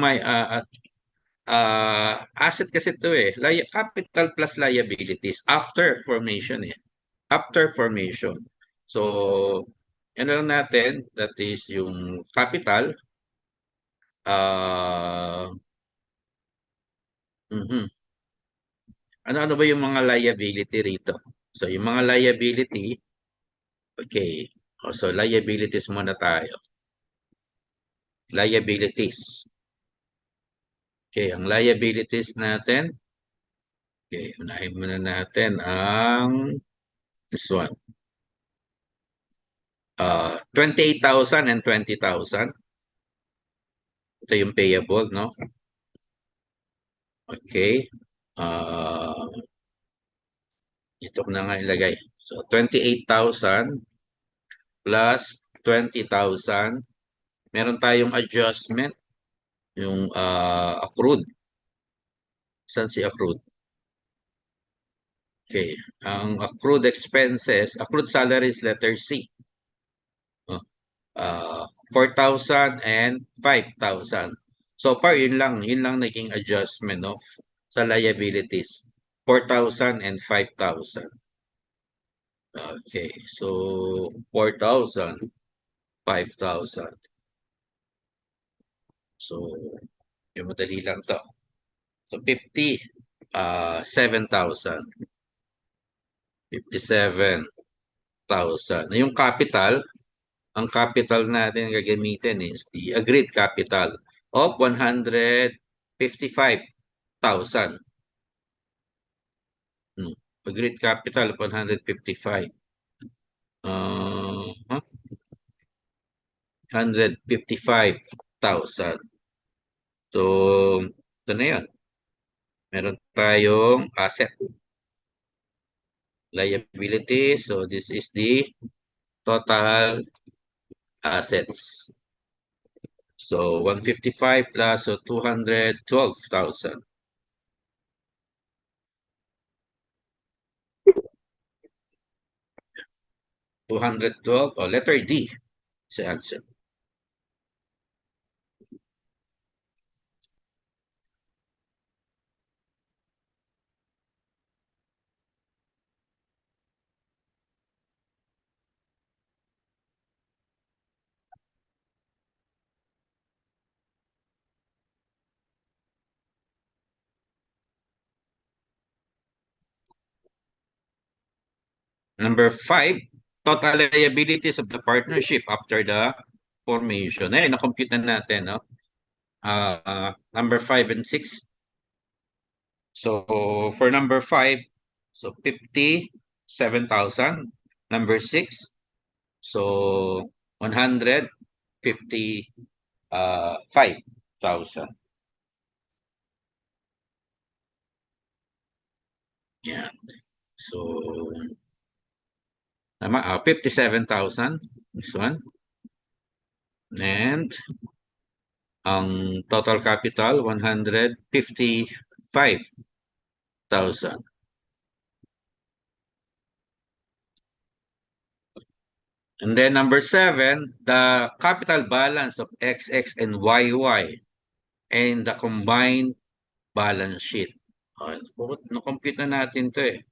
asset kasi ito eh, capital plus liabilities after formation eh. After formation. So, ano lang natin, that is yung capital, mhm. Ano-ano ba yung mga liability rito? So, yung mga liability, okay. So, liabilities muna tayo. Liabilities. Okay, ang liabilities natin, okay, unahin muna natin ang this one. 28,000 and 20,000. Ito yung payable, no? Okay. Ito ko na nga ilagay. So, 28,000 plus 20,000. Meron tayong adjustment, yung accrued. Saan si accrued? Okay. Ang accrued expenses, accrued salaries, letter C. 4,000 and 5,000. So far, yun lang naging adjustment of sa liabilities. 4,000 and 5,000. Okay, so 4,000, 5,000. So, yung madali lang to. So 7,000. 57,000. Yung capital, ang capital natin gagamitin is the agreed capital of 155,000. Agreed capital of 155. 155,000. So, ito na yan. Meron tayong asset. Liability. So, this is the total assets. So, 155 plus so 212,000. 212, or letter D is the answer. Number 5, total liabilities of the partnership after the formation. Eh, na-compute na natin, no? Number 5 and 6. So, for number 5, so 57,000. Number 6, so 155,000. Yeah. So, 57,000. This one. And ang total capital, 155,000. And then number 7, the capital balance of XX and YY and the combined balance sheet. Na-compute na natin to eh.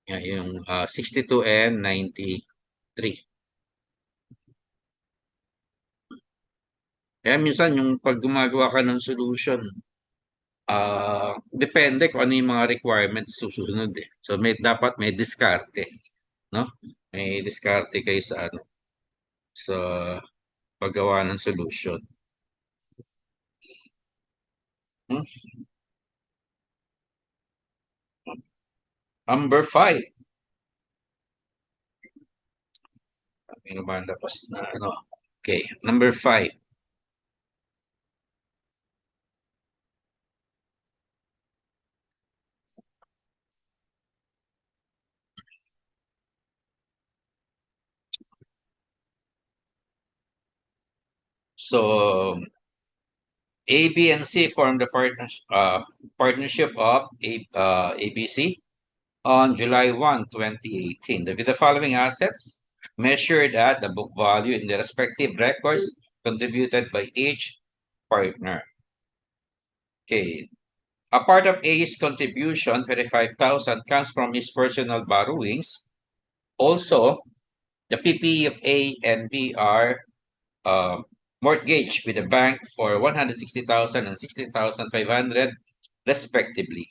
Yan, yung 62 and 93. Kaya minsan yung pag gumagawa ka ng solution, depende kung ano yung mga requirements susunod eh. So dapat may diskarte, no? May diskarte kayo sa sa paggawa ng solution. Hmm? Number 5. Ano ba ang labas na Okay, number 5. So A, B, and C formed the partnership of ABC on July 1, 2018. With the following assets measured at the book value in the respective records contributed by each partner. Okay. A part of A's contribution, 35,000, comes from his personal borrowings. Also, the PPE of A and B are mortgaged with the bank for 160,000 and 60,500 respectively.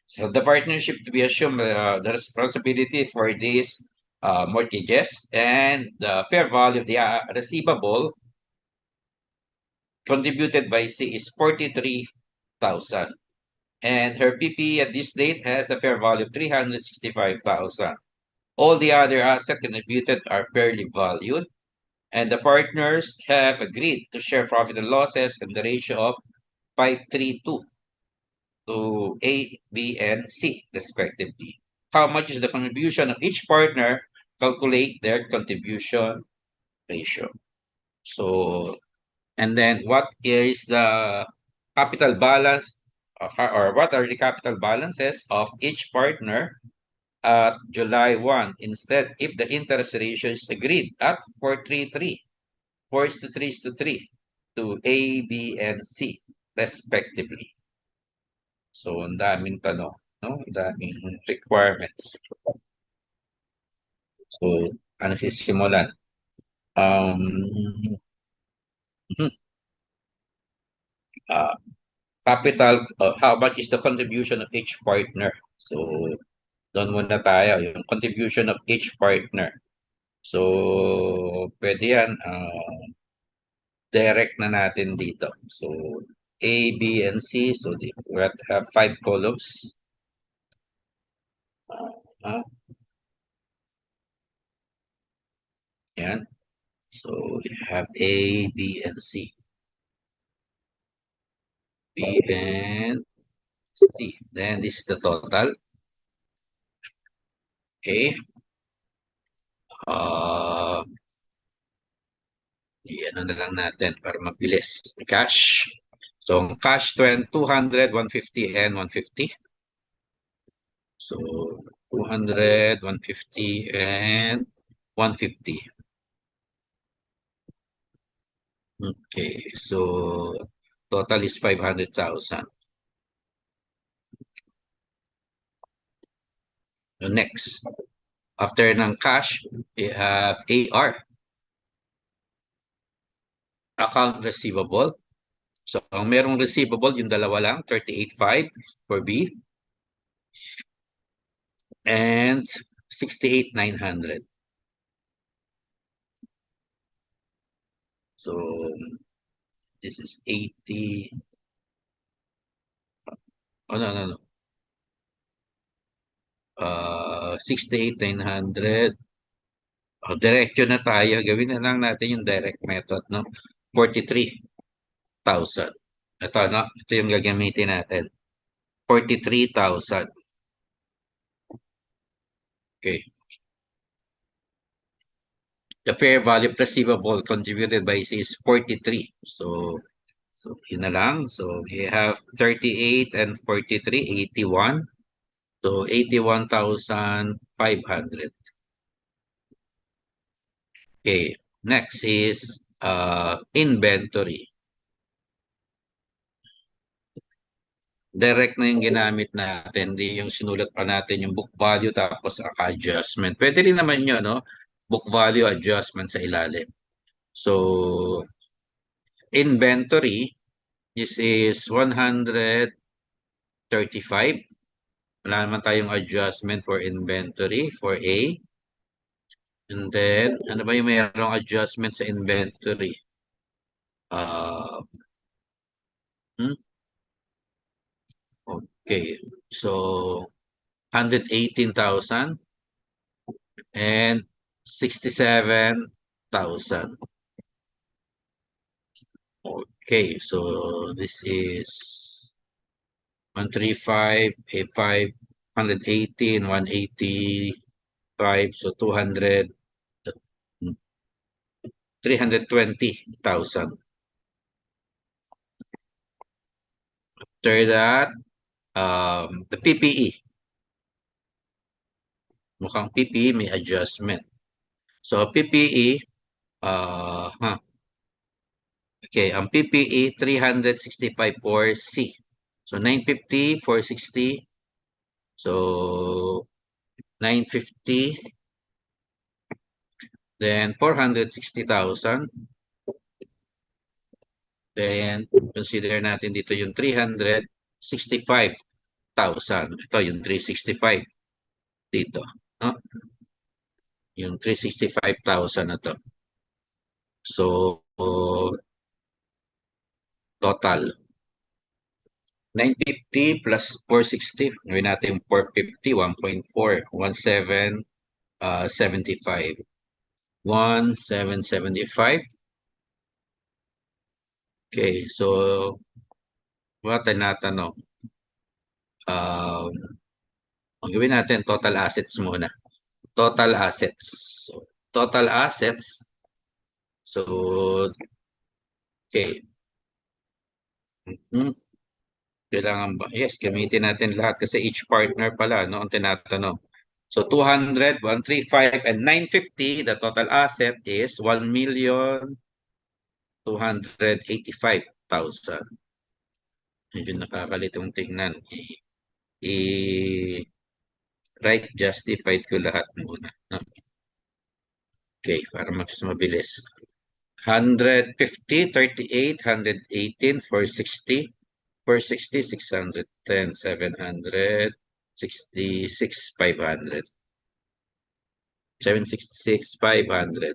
So the partnership to be assumed the responsibility for these mortgages, and the fair value of the receivable contributed by C is 43,000. And her PPE at this date has a fair value of 365,000. All the other assets contributed are fairly valued, and the partners have agreed to share profit and losses in the ratio of 5:3:2 to A, B, and C, respectively. How much is the contribution of each partner? Calculate their contribution ratio. So, and then what is the capital balance, or what are the capital balances of each partner at July 1? Instead, if the interest ratio is agreed at 4:3:3, 4:3 to A, B, and C, respectively. So, ang daming tanong, no? Ang daming requirements. So, ano sisimulan? Capital, how much is the contribution of each partner? So, doon muna tayo, yung contribution of each partner. So, pwede yan, direct na natin dito. So, A, B, and C. So, we have 5 columns. Yan. So, we have A, B, and C. B and C. Then, this is the total. Okay. Ano na lang natin para mabilis. Cash. So, cash 200, 150, and 150. So, 200, 150, and 150. Okay, so total is 500,000. So next, after ng cash, we have AR, account receivable. So, ang merong receivable, yung dalawa lang, 38.5 for B, and 68,900. So, this is 80. Oh, no. 68,900. Diretso na tayo. Gawin na lang natin yung direct method, no? 43,000. Ito, no? Ito yung gagamitin natin. 43,000. Okay. The fair value of receivable contributed by C is 43. So, So, yun na lang. So, we have 38 and 43, 81. So, 81,500. Okay. Next is inventory. Direct na yung ginamit natin, hindi yung sinulat pa natin yung book value tapos adjustment. Pwede rin naman yun, no? Book value adjustment sa ilalim. So, inventory, this is 135. Wala naman tayong adjustment for inventory for A. And then, ano ba yung mayroong adjustment sa inventory? Hmm? Okay. So, 118,000 and 67,000. Okay, so this is 135, 85, 118, 185, so 200, 320,000. After that, the PPE. Mukhang PPE may adjustment. So PPE, okay, ang PPE 365 for C. So 950, 460. So 950, then 460,000. Then consider natin dito yung 365,000. Ito yung 365 dito, no? Yung 365,000 na to. So total 950 plus 460. Gawin natin 450, 1.4, 1775. 1775. Okay, so what tinatanong? Ang gawin natin total assets muna. Total assets. So, total assets. So, okay. Kailangan ba? Yes, gamitin natin lahat kasi each partner pala, no, ang tinatanong. So, 200, 135, and 950, the total asset is 1,285,000. Medyo nakakalitong tingnan. Right, justified ko lahat muna. No? Okay, para mas mabilis. 150, 38, 118, 460, 460, 610, 700, 66, 500. 766, 500.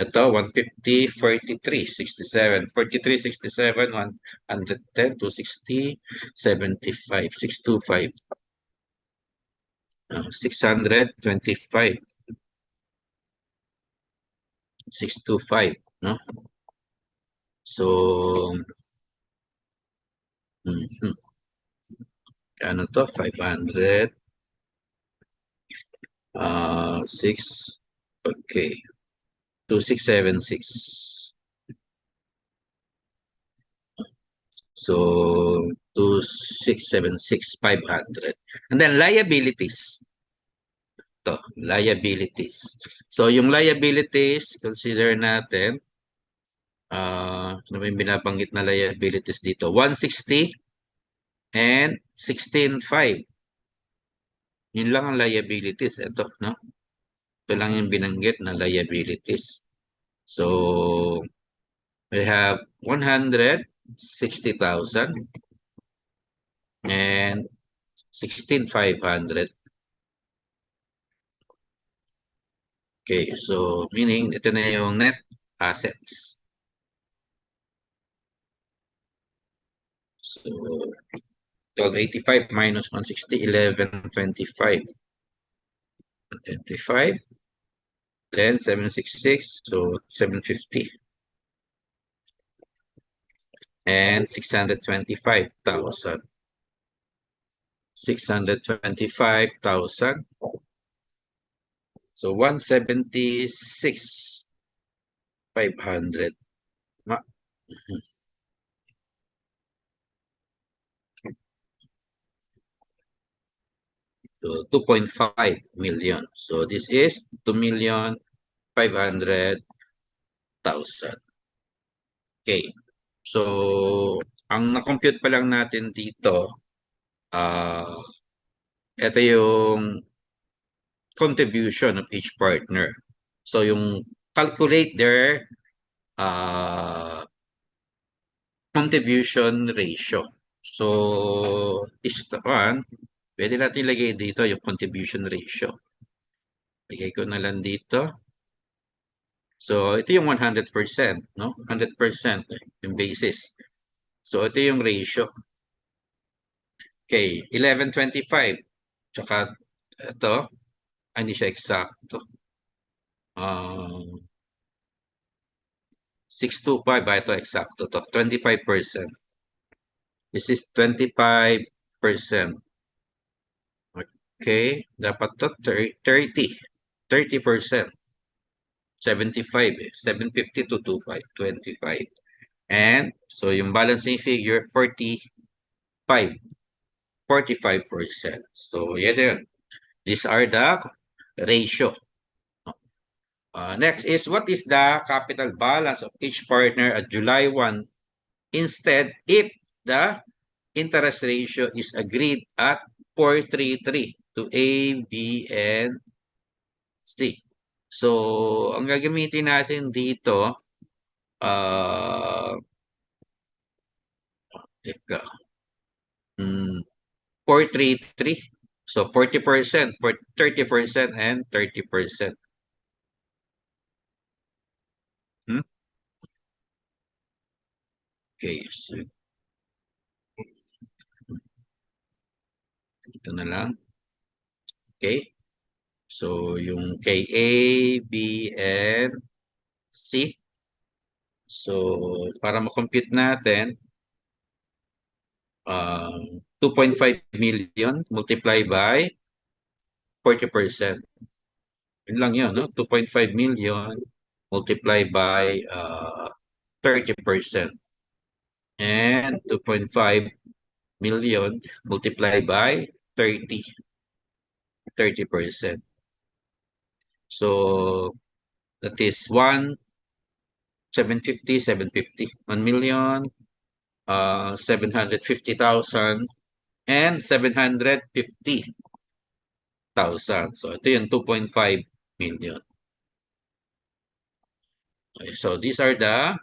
Ito, 150, 43, 67. 43, 67, 110, 260, 75, 625. 625. 625, no? So, ano to? 500. 6. Okay. 2676. So, 2676, 500. And then liabilities. To, liabilities. So, yung liabilities, consider natin, ano ba yung binabanggit na liabilities dito? 160 and 16.5. Yun lang ang liabilities. Ito, no? Ito lang yung binanggit na liabilities. So, we have 160,000 and 16,500. Okay, so meaning ito na yung net assets. So 1285 minus 160, 1125. 25, then 766, so 750. And 625,000. 625,000. So 176,500. So 2.5 million. So this is 2,500,000. Okay. So ang na-compute pa lang natin dito, ito yung contribution of each partner. So yung calculate their contribution ratio. So is one, pwede natin ilagay dito yung contribution ratio. Lagay ko na lang dito. So ito yung 100%, no? 100% yung basis. So ito yung ratio. Okay, 1125. Tsaka ito, hindi siya eksakto. 625 ba ito eksakto to? 25%. This is 25%. Okay, dapat to 30. 30%. 75 eh. 750 to 25. 25. And so yung balancing figure 45. 45%. So yan. These are the ratio. Next is what is the capital balance of each partner at July 1 instead if the interest ratio is agreed at 433 to A, B, and C. So, ang gagamitin natin dito, teka, 433. So, 40%, for 30%, and 30%. Okay, so, ito na lang. Okay. So, yung kay A, B, and C. So, para ma-compute natin, 2.5 million multiply by 40%. Yun lang yun, no? 2.5 million multiply by 30%. And 2.5 million multiply by 30%. So, that is 750, 750. 1,750,000 and 750,000. So, ito yung 2.5 million. Okay, so, these are the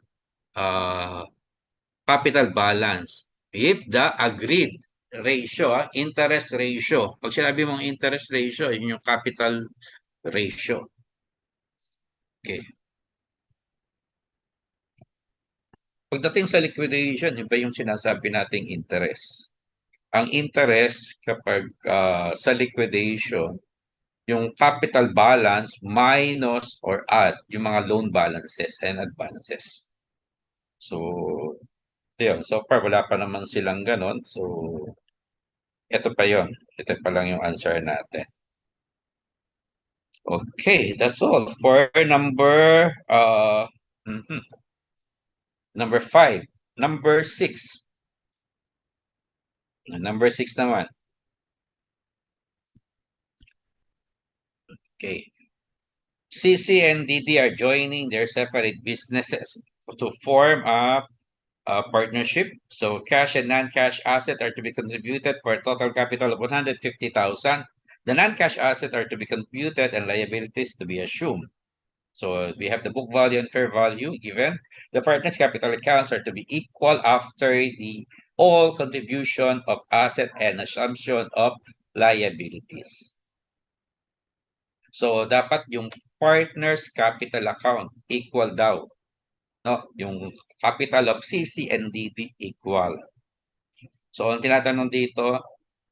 capital balance. If the agreed ratio, interest ratio. Pag sinabi mong interest ratio, yun yung capital ratio. Okay. Pagdating sa liquidation, iba yung sinasabi nating interest. Ang interest kapag sa liquidation, yung capital balance minus or add yung mga loan balances and advances. So, yun. So far, wala pa naman silang ganon. So, ito pa yun. Ito pa lang yung answer natin. Okay, that's all for number number 5. Number 6. Number 6 naman. Okay. CC and DD are joining their separate businesses to form a partnership. So cash and non-cash assets are to be contributed for a total capital of 150,000. The non-cash assets are to be computed and liabilities to be assumed. So we have the book value and fair value given. The partners' capital accounts are to be equal after the all contribution of asset and assumption of liabilities. So dapat yung partners' capital account equal daw. No, yung capital of CC and DD equal. So ang tinatanong dito,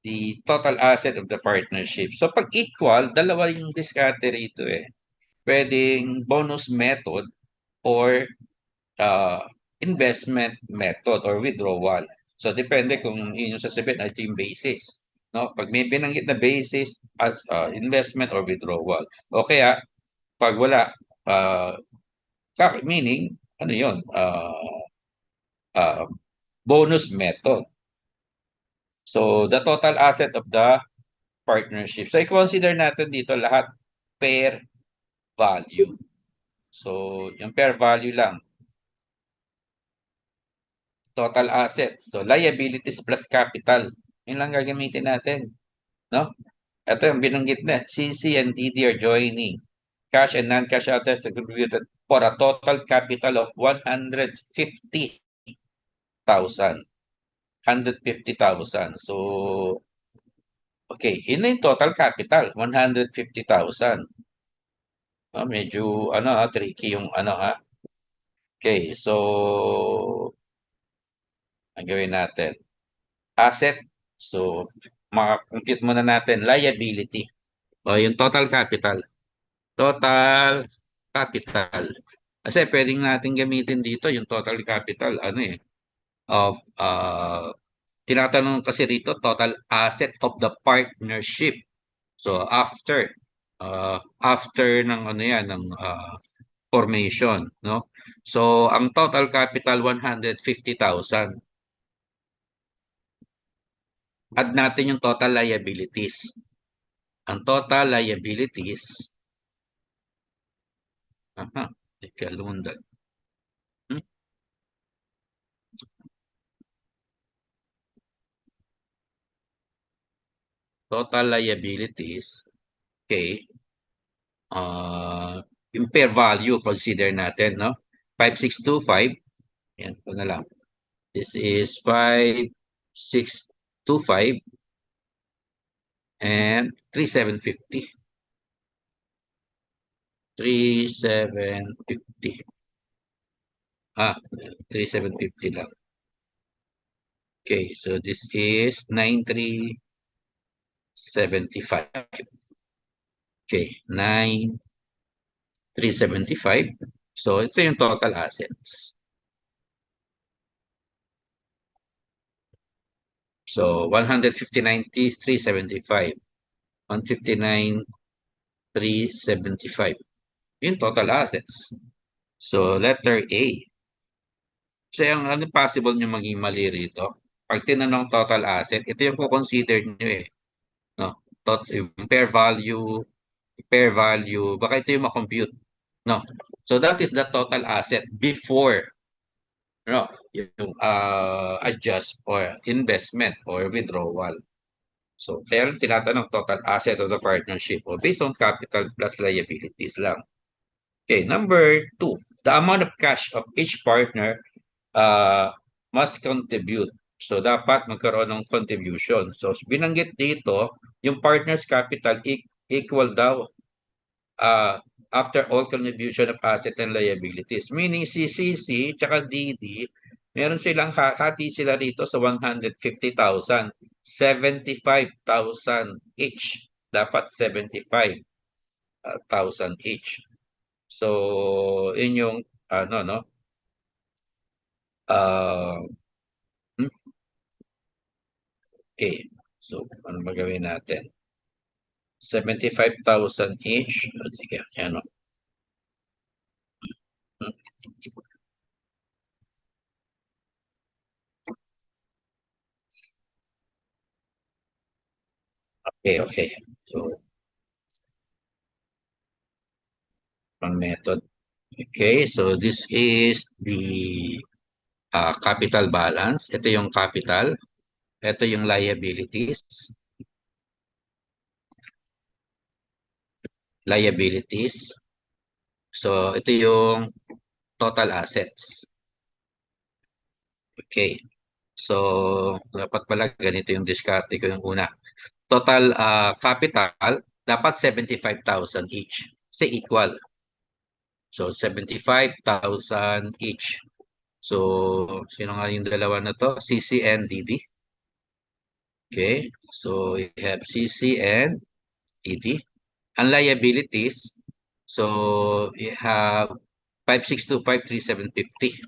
the total asset of the partnership. So pag equal, dalawa yung diskarte rito eh. Pwedeng bonus method or investment method or withdrawal. So depende kung inyong sasabihin ito yung basis. No, pag may binanggit na basis as investment or withdrawal. O kaya pag wala meaning ano 'yon? Bonus method. So the total asset of the partnership. So, i-consider natin dito lahat fair value. So, yung fair value lang. Total assets. So, liabilities plus capital. Yun lang gagamitin natin. No? Ito yung binanggit na. CC and DD are joining. Cash and non-cash assets contributed for a total capital of 150,000. 150,000. So, okay. Yun na yung total capital. 150,000. Medyo, tricky yung ha. Okay. So, ang gawin natin. Asset. So, makakompute muna natin. Liability. O, yung total capital. Total capital. Kasi pwedeng natin gamitin dito yung total capital, of, tinatanong kasi dito, total asset of the partnership. So, after ng ng formation, no? So, ang total capital 150,000. Add natin yung total liabilities. Ang total liabilities, ikalundag. Total liabilities, okay, yung fair value, consider natin, no? 5,625, yan po na lang. This is 5,625 and 3,750. 3,750. 3,750 lang. Okay, so this is 9,375. Okay, 9,375. So, ito yung total assets. So, 159,375. 159,375. Yung total assets. So, letter A. Kasi ang ano possible nyo maging mali rito? Pag tinanong total asset, ito yung consider nyo No? Yung fair value, baka ito yung makompute. No? So, that is the total asset before yung adjust or investment or withdrawal. So, kaya tinatanong total asset of the partnership o based on capital plus liabilities lang. Okay, number 2, the amount of cash of each partner must contribute. So, dapat magkaroon ng contribution. So, binanggit dito, yung partner's capital equal daw after all contribution of asset and liabilities. Meaning, si CC tsaka DD, meron silang hati sila rito sa 150,000. 75,000 each. Dapat 75,000 each. So, yun yung, okay. So, ano magawin natin? 75,000 each. Sige, ano. Okay. So, one method. Okay, so this is the capital balance. Ito yung capital. Ito yung liabilities. So, ito yung total assets. Okay. So, dapat pala ganito yung diskarte ko yung una. Total capital, dapat 75,000 each. Kasi equal. So, 75,000 each. So, sino nga yung dalawa na to? CC and DD. Okay. So, we have CC and DD. Ang liabilities, so, we have 5,625, 3,750.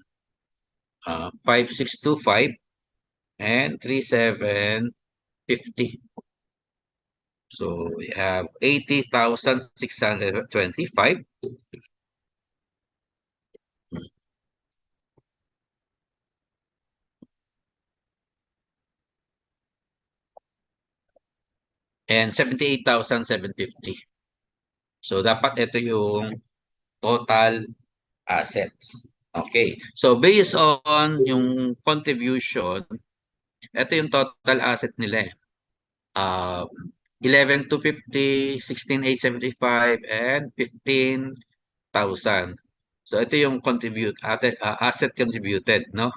5,625 and 3,750. So, we have 80,625. and 78,750. So, dapat ito yung total assets. Okay. So, based on yung contribution, ito yung total asset nila eh. 11,250, 16,875, and 15,000. So, ito yung asset contributed, no?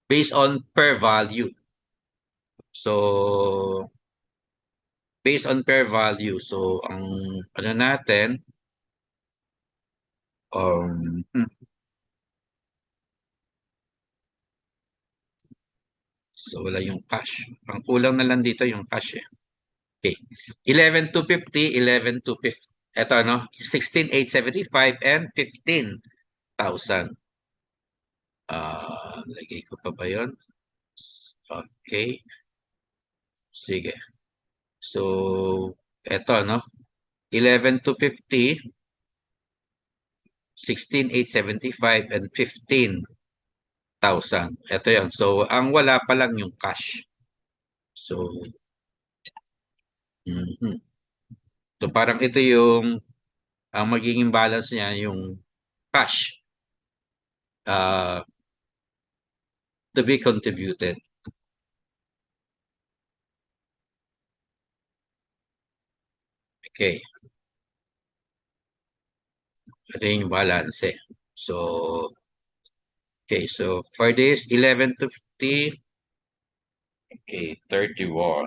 Based on per value. So, based on per value. So, ang ano natin, um, hmm, so wala yung cash. Ang kulang na lang dito yung cash eh. Okay. 11,250, 11,250. Ito no, 16,875 and 15,000. Lagay ko pa ba yun? Okay. Sige. So, ito no, 11,250, 16,875 and 15,000. Ito yun. So, ang wala pa lang yung cash. So, mhm. So parang ito yung ang magiging balance niya yung cash to be contributed. Okay. Ito yung balance eh. So, okay. So, for this, 11 to 50. Okay, 31.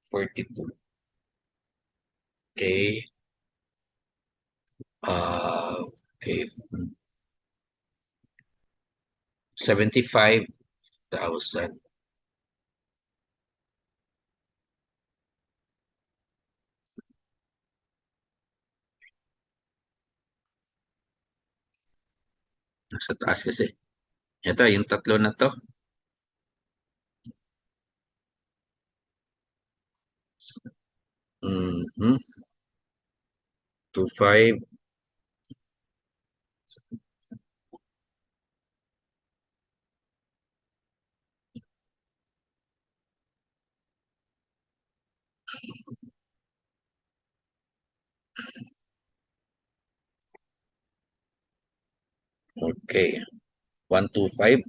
42. Okay. Okay. 75,000. Nasa taas kasi. Ito, yung tatlo na to. Mm-hmm. 25. Okay. 125.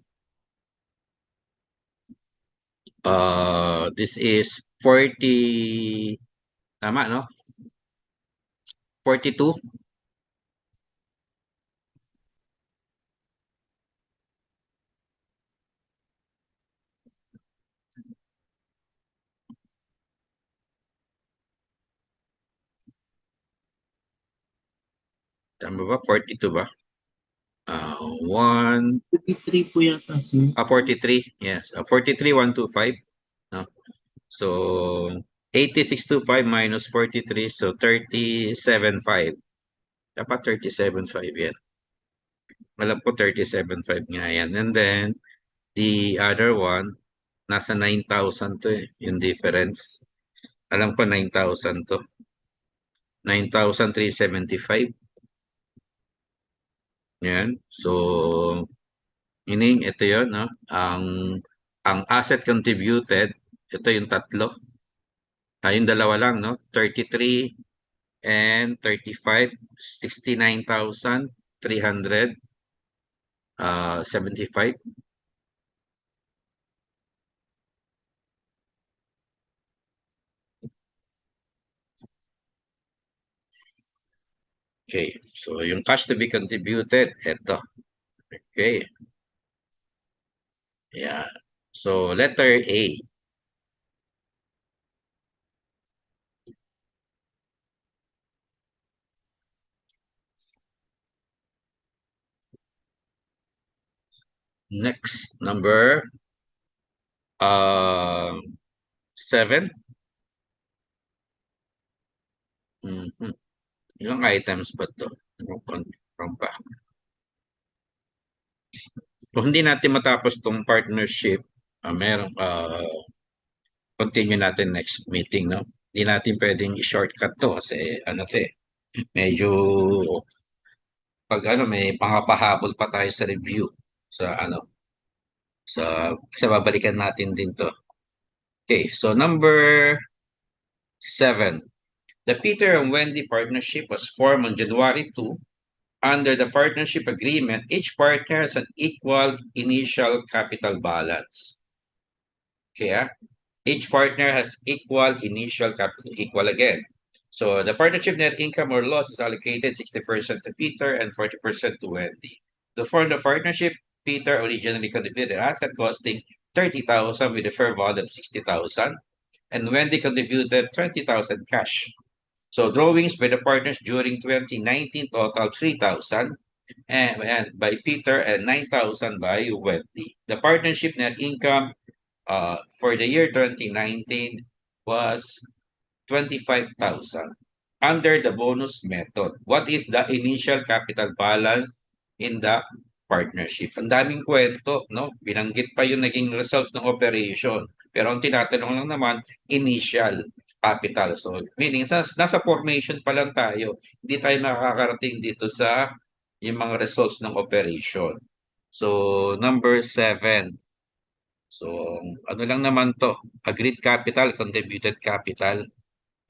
This is 40. Tama, no? 42. Tama ba? 42 ba? 53 po yata, sir. 43. Yes. 43, 125. No? So, 8625 minus 43. So, 37.5. Dapat 37.5 yan. Alam ko 37.5 nga yan. And then, the other one, nasa 9,000 to eh. Yung difference. Alam ko 9,000 to. 9,375. Yan. So, meaning, ito yun, no? Ang asset contributed, ito yung tatlo. Yung dalawa lang, no? 33 and 35, 69,375. Okay, so yung cash to be contributed, ito. Okay. Yeah. So, letter A. Next, number 7. Ilang items ba ito? From back. Kung hindi natin matapos itong partnership, continue natin next meeting, no? Hindi natin pwedeng i-shortcut to kasi ano to eh. medyo pag may pangapahabol pa tayo sa review sa sa babalikan natin din to. Okay, so number 7. The Peter and Wendy partnership was formed on January 2. Under the partnership agreement, each partner has an equal initial capital balance. Okay, each partner has equal initial capital, equal again. So the partnership net income or loss is allocated 60% to Peter and 40% to Wendy. To form the partnership, Peter originally contributed asset costing 30,000 with a fair value of 60,000, and Wendy contributed 20,000 cash. So drawings by the partners during 2019 total 3,000 and by Peter and 9,000 by Wendy. The partnership net income for the year 2019 was 25,000 under the bonus method. What is the initial capital balance in the partnership? Ang daming kwento, no? Binanggit pa yung naging results ng operation. Pero ang tinatanong lang naman, initial capital. So, meaning, nasa formation pa lang tayo. Hindi tayo nakakarating dito sa yung mga results ng operation. So, number 7. So, ano lang naman to? Agreed capital, contributed capital.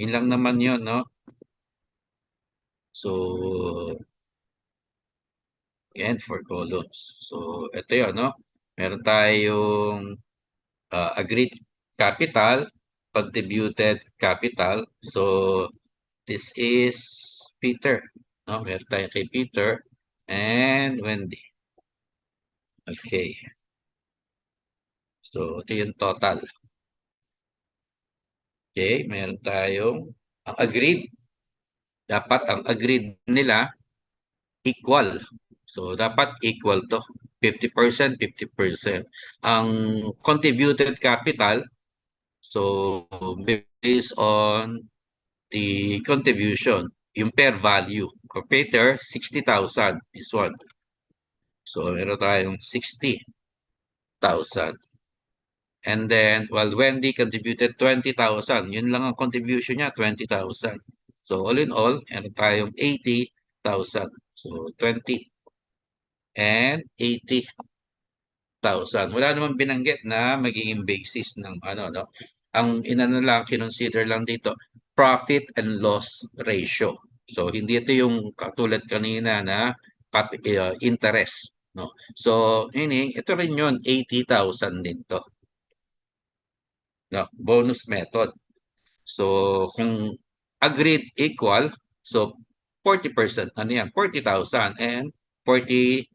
Yun lang naman yun, no? So, and for columns. So, ito yun, no? Meron tayong agreed capital, contributed capital. So, this is Peter. No? Meron tayong kay Peter and Wendy. Okay. So, ito yung total. Okay, meron tayong agreed. Dapat ang agreed nila equal. So, dapat equal to. 50%, 50%. Ang contributed capital, so based on the contribution, yung per value. For Peter, 60,000 is one. So, meron tayong 60,000. And then, while Wendy contributed 20,000, yun lang ang contribution niya, 20,000. So, all in all, meron tayong 80,000. So, 20 and 80,000. Wala namang binanggit na magiging basis ng no? Ang inano lang, kinonsider lang dito, profit and loss ratio. So, hindi ito yung katulad kanina na interest. No? So, meaning, ito rin yun, 80,000 din to. No? Bonus method. So, kung agreed equal, so 40%, ano yan? 40,000 and 40,000.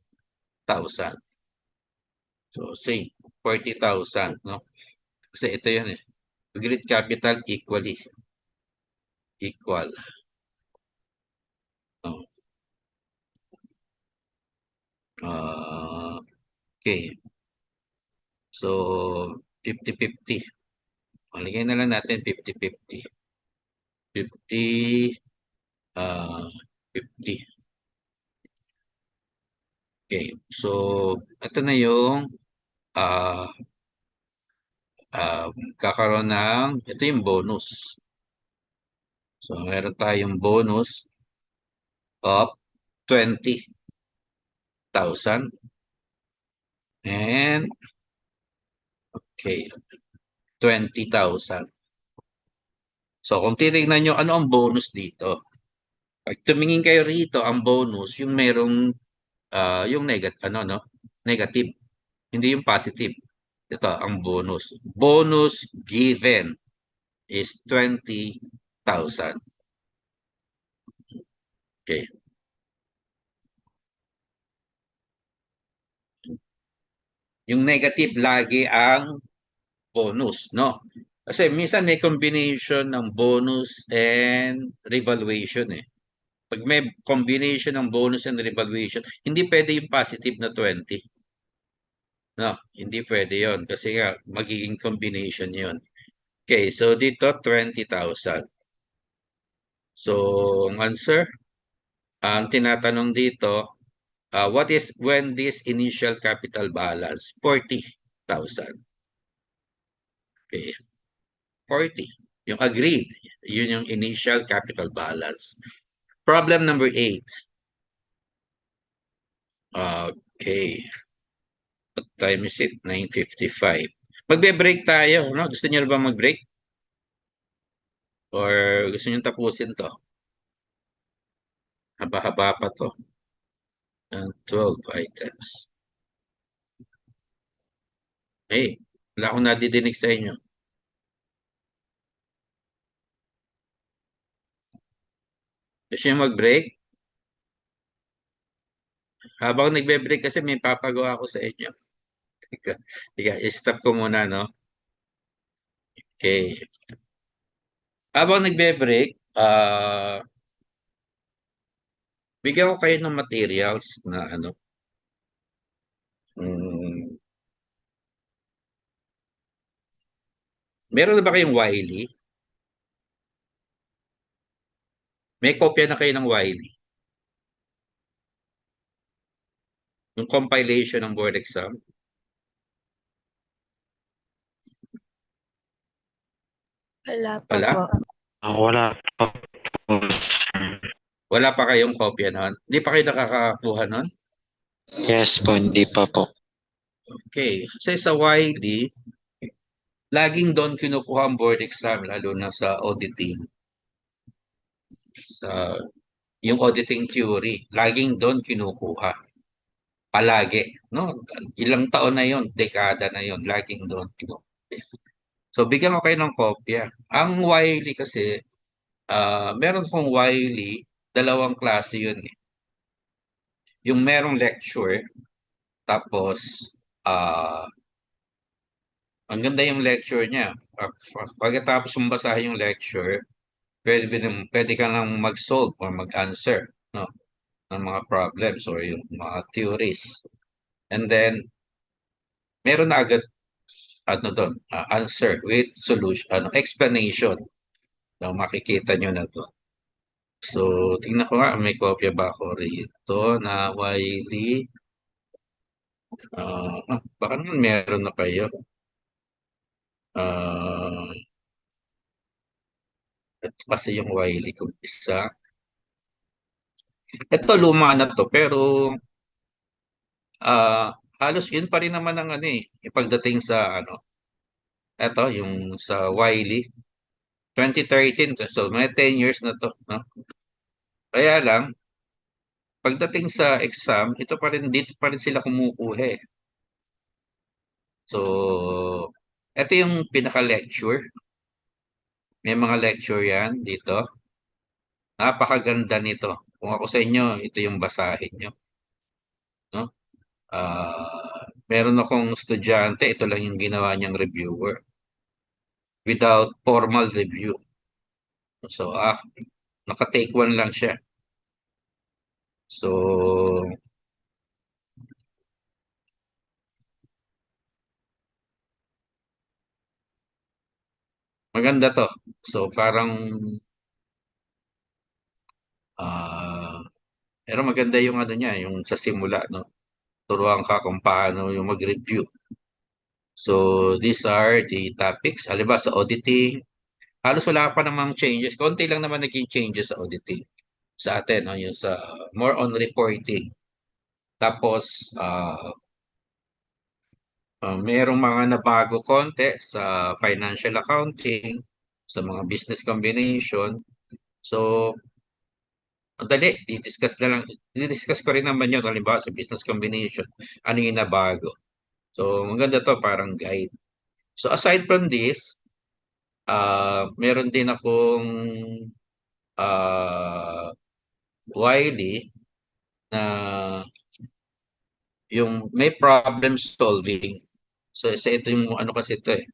So, say, 40,000, no? Kasi ito yan eh. Agreed capital equally. Equal. No? Okay. So, 50-50. Maligay na lang natin 50-50. 50, 50. Okay. So, ito na yung kakaroon ng, ito yung bonus. So, meron tayong bonus of 20,000. And, okay, 20,000. So, kung titignan nyo, ano ang bonus dito? Pag tumingin kayo rito, ang bonus, yung merong, yung negative. Hindi yung positive. Ito, ang bonus. Bonus given is 20,000. Okay. Yung negative lagi ang bonus, no? Kasi minsan may combination ng bonus and revaluation eh. Pag may combination ng bonus and revaluation, hindi pwede yung positive na 20. No, hindi pwede yon kasi nga magiging combination yon. Okay, so dito 20,000. So, ang answer, ang tinatanong dito, what is when this initial capital balance? 40,000. Okay, 40. Yung agreed, yun yung initial capital balance. Problem number 8. Okay. What time is it? 9:55. Magbe-break tayo, no? Gusto niyo ba mag-break? Or gusto niyo tapusin 'to? Haba-haba pa 'to. 12 items. Wala akong nadidinig sa inyo. Gusto niyo mag-break? Habang nagbe-break kasi may papagawa ako sa inyo. Teka, i-stop ko muna, no? Okay. Habang nagbe-break, bigyan ko kayo ng materials na ano, hmm, meron na ba kayong Wiley? May kopya na kayo ng Wiley? Yung compilation ng board exam? Wala pa Wala? po. Wala pa po, sir. Wala pa kayong kopya nun? Hindi pa kayo nakakakuha nun? Yes po, hindi pa po. Okay. Kasi sa Wiley, laging doon kinukuha ang board exam, lalo na sa auditing. Sa, yung auditing theory, laging doon kinukuha. Palagi, no? Ilang taon na yon, dekada na yon, laging doon kinukuha. So, bigyan ko kayo ng kopya. Ang Wiley kasi, meron kong Wiley, dalawang klase yun eh. Yung merong lecture, tapos, ah, ang ganda yung lecture niya. Pagkatapos mong basahin yung lecture, pwede ka nang mag-solve or mag-answer, no, ng mga problems or yung mga theories. And then, meron na agad ano doon, answer with solution, explanation. No, makikita nyo na to. So, tingnan ko nga, may kopya ba ako rito na Wiley? Baka naman meron na kayo. Ah, ito kasi yung Wiley kong isa. Ito luma na to, pero ah, halos yun pa rin naman ang ano eh, pagdating sa ano, ito yung sa Wiley, 2013, so may 10 years na to, no? Kaya lang, pagdating sa exam, ito pa rin, dito pa rin sila kumukuha eh. So, ito yung pinaka-lecture. May mga lecture yan dito. Napakaganda nito. Kung ako sa inyo, ito yung basahin nyo. No? Meron akong estudyante, ito lang yung ginawa niyang reviewer without formal review. So, naka-take one lang siya. So, maganda to. So, parang, ah, pero maganda yung ano niya, yung sa simula, no? Turuan ka kung paano yung mag-review. So, these are the topics. Halimbawa sa auditing, halos wala pa namang changes. Konti lang naman naging changes sa auditing. Sa atin, no? Yung sa more on reporting. Tapos, merong mga nabago konti sa financial accounting, sa mga business combination. So, madali, di-discuss ko rin naman yun, halimbawa sa business combination, ano yung nabago. So, maganda to, parang guide. So, aside from this, meron din akong uh, Wiley na yung may problem solving. So, ito yung ano kasi ito eh.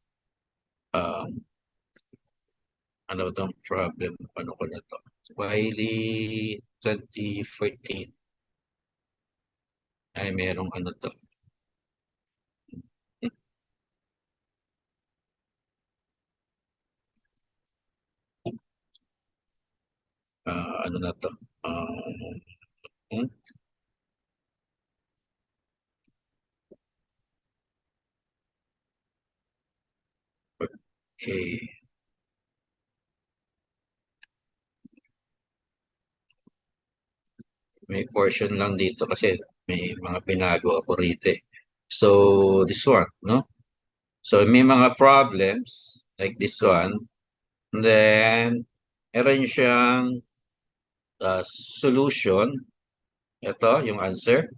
Uh, ano itong problem? Ano ko na to? Wiley 2014. Ay, merong ano to. Ano na to? Hmm? Okay. May portion lang dito kasi may mga binago ako rito eh. So, this one, no? So, may mga problems like this one. And then, meron siyang solution. Ito, yung answer.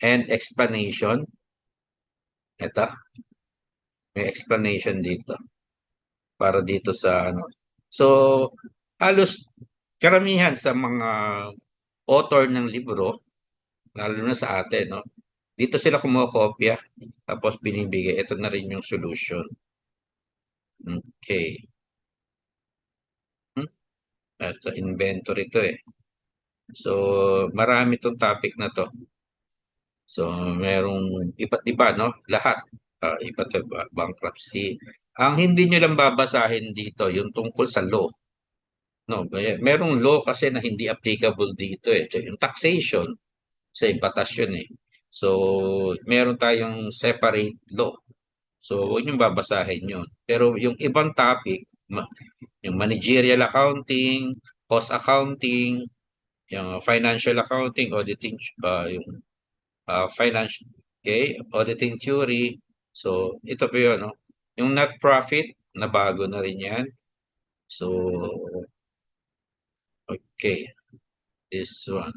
And explanation. Ito, may explanation dito. Para dito sa ano. So, halos karamihan sa mga author ng libro, lalo na sa atin, no? Dito sila kumokopya, tapos binibigay. Ito na rin yung solution. Okay. Sa inventory to eh. So, marami tong topic na to. So, merong iba't iba, no? Lahat. Iba't iba. Bankruptcy. Ang hindi nyo lang babasahin dito, yung tungkol sa law. No, merong law kasi na hindi applicable dito eh. So, yung taxation, sa batas yun eh. So, meron tayong separate law. So, huwag niyong babasahin yun. Pero yung ibang topic, yung managerial accounting, cost accounting, yung financial accounting, auditing, yung financial, okay, auditing theory. So, ito po yun, no? Yung net profit, nabago na rin yan. So, okay, this one.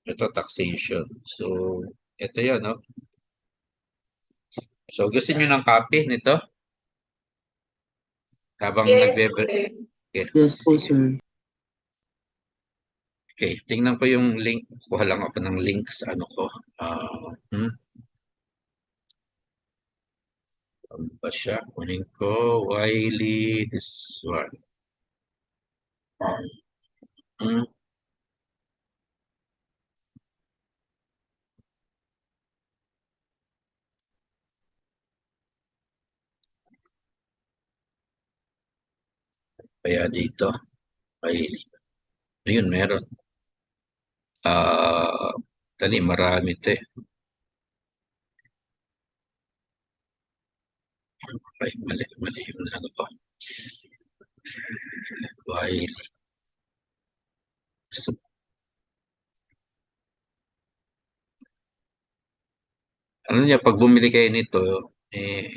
Ito, taxation. So, ito yun, no? So, gusto nyo ng copy nito? Habang nagbe-break. Okay, Yes po, sige. sir. Okay, tingnan ko yung link. Kuha lang ako ng link sa ano ko. Ano ba siya? Kunin ko. Wiley, this one. Hmm, kaya dito. Wiley. Ayun, meron. Dali, marami ito eh. Ay, mali yung ano ko. Wiley. So, ano niya, pag bumili kayo nito, eh,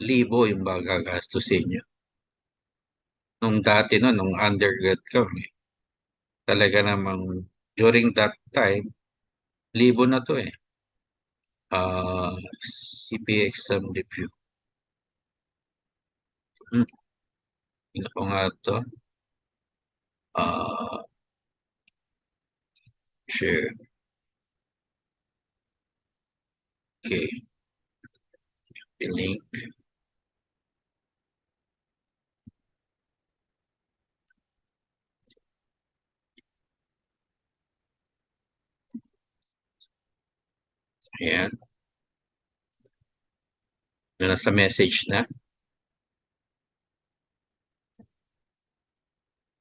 libo yung gagastusin nyo. Nung dati no, nung undergrad kami, talaga namang during that time, libo na to eh. CPA exam review. Tingnan ko nga to. Share. Okay. Link. Ayan. Nasa message na.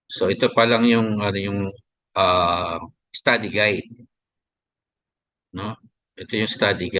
So ito pa lang yung ano yung study guide, no? Ito yung study guide.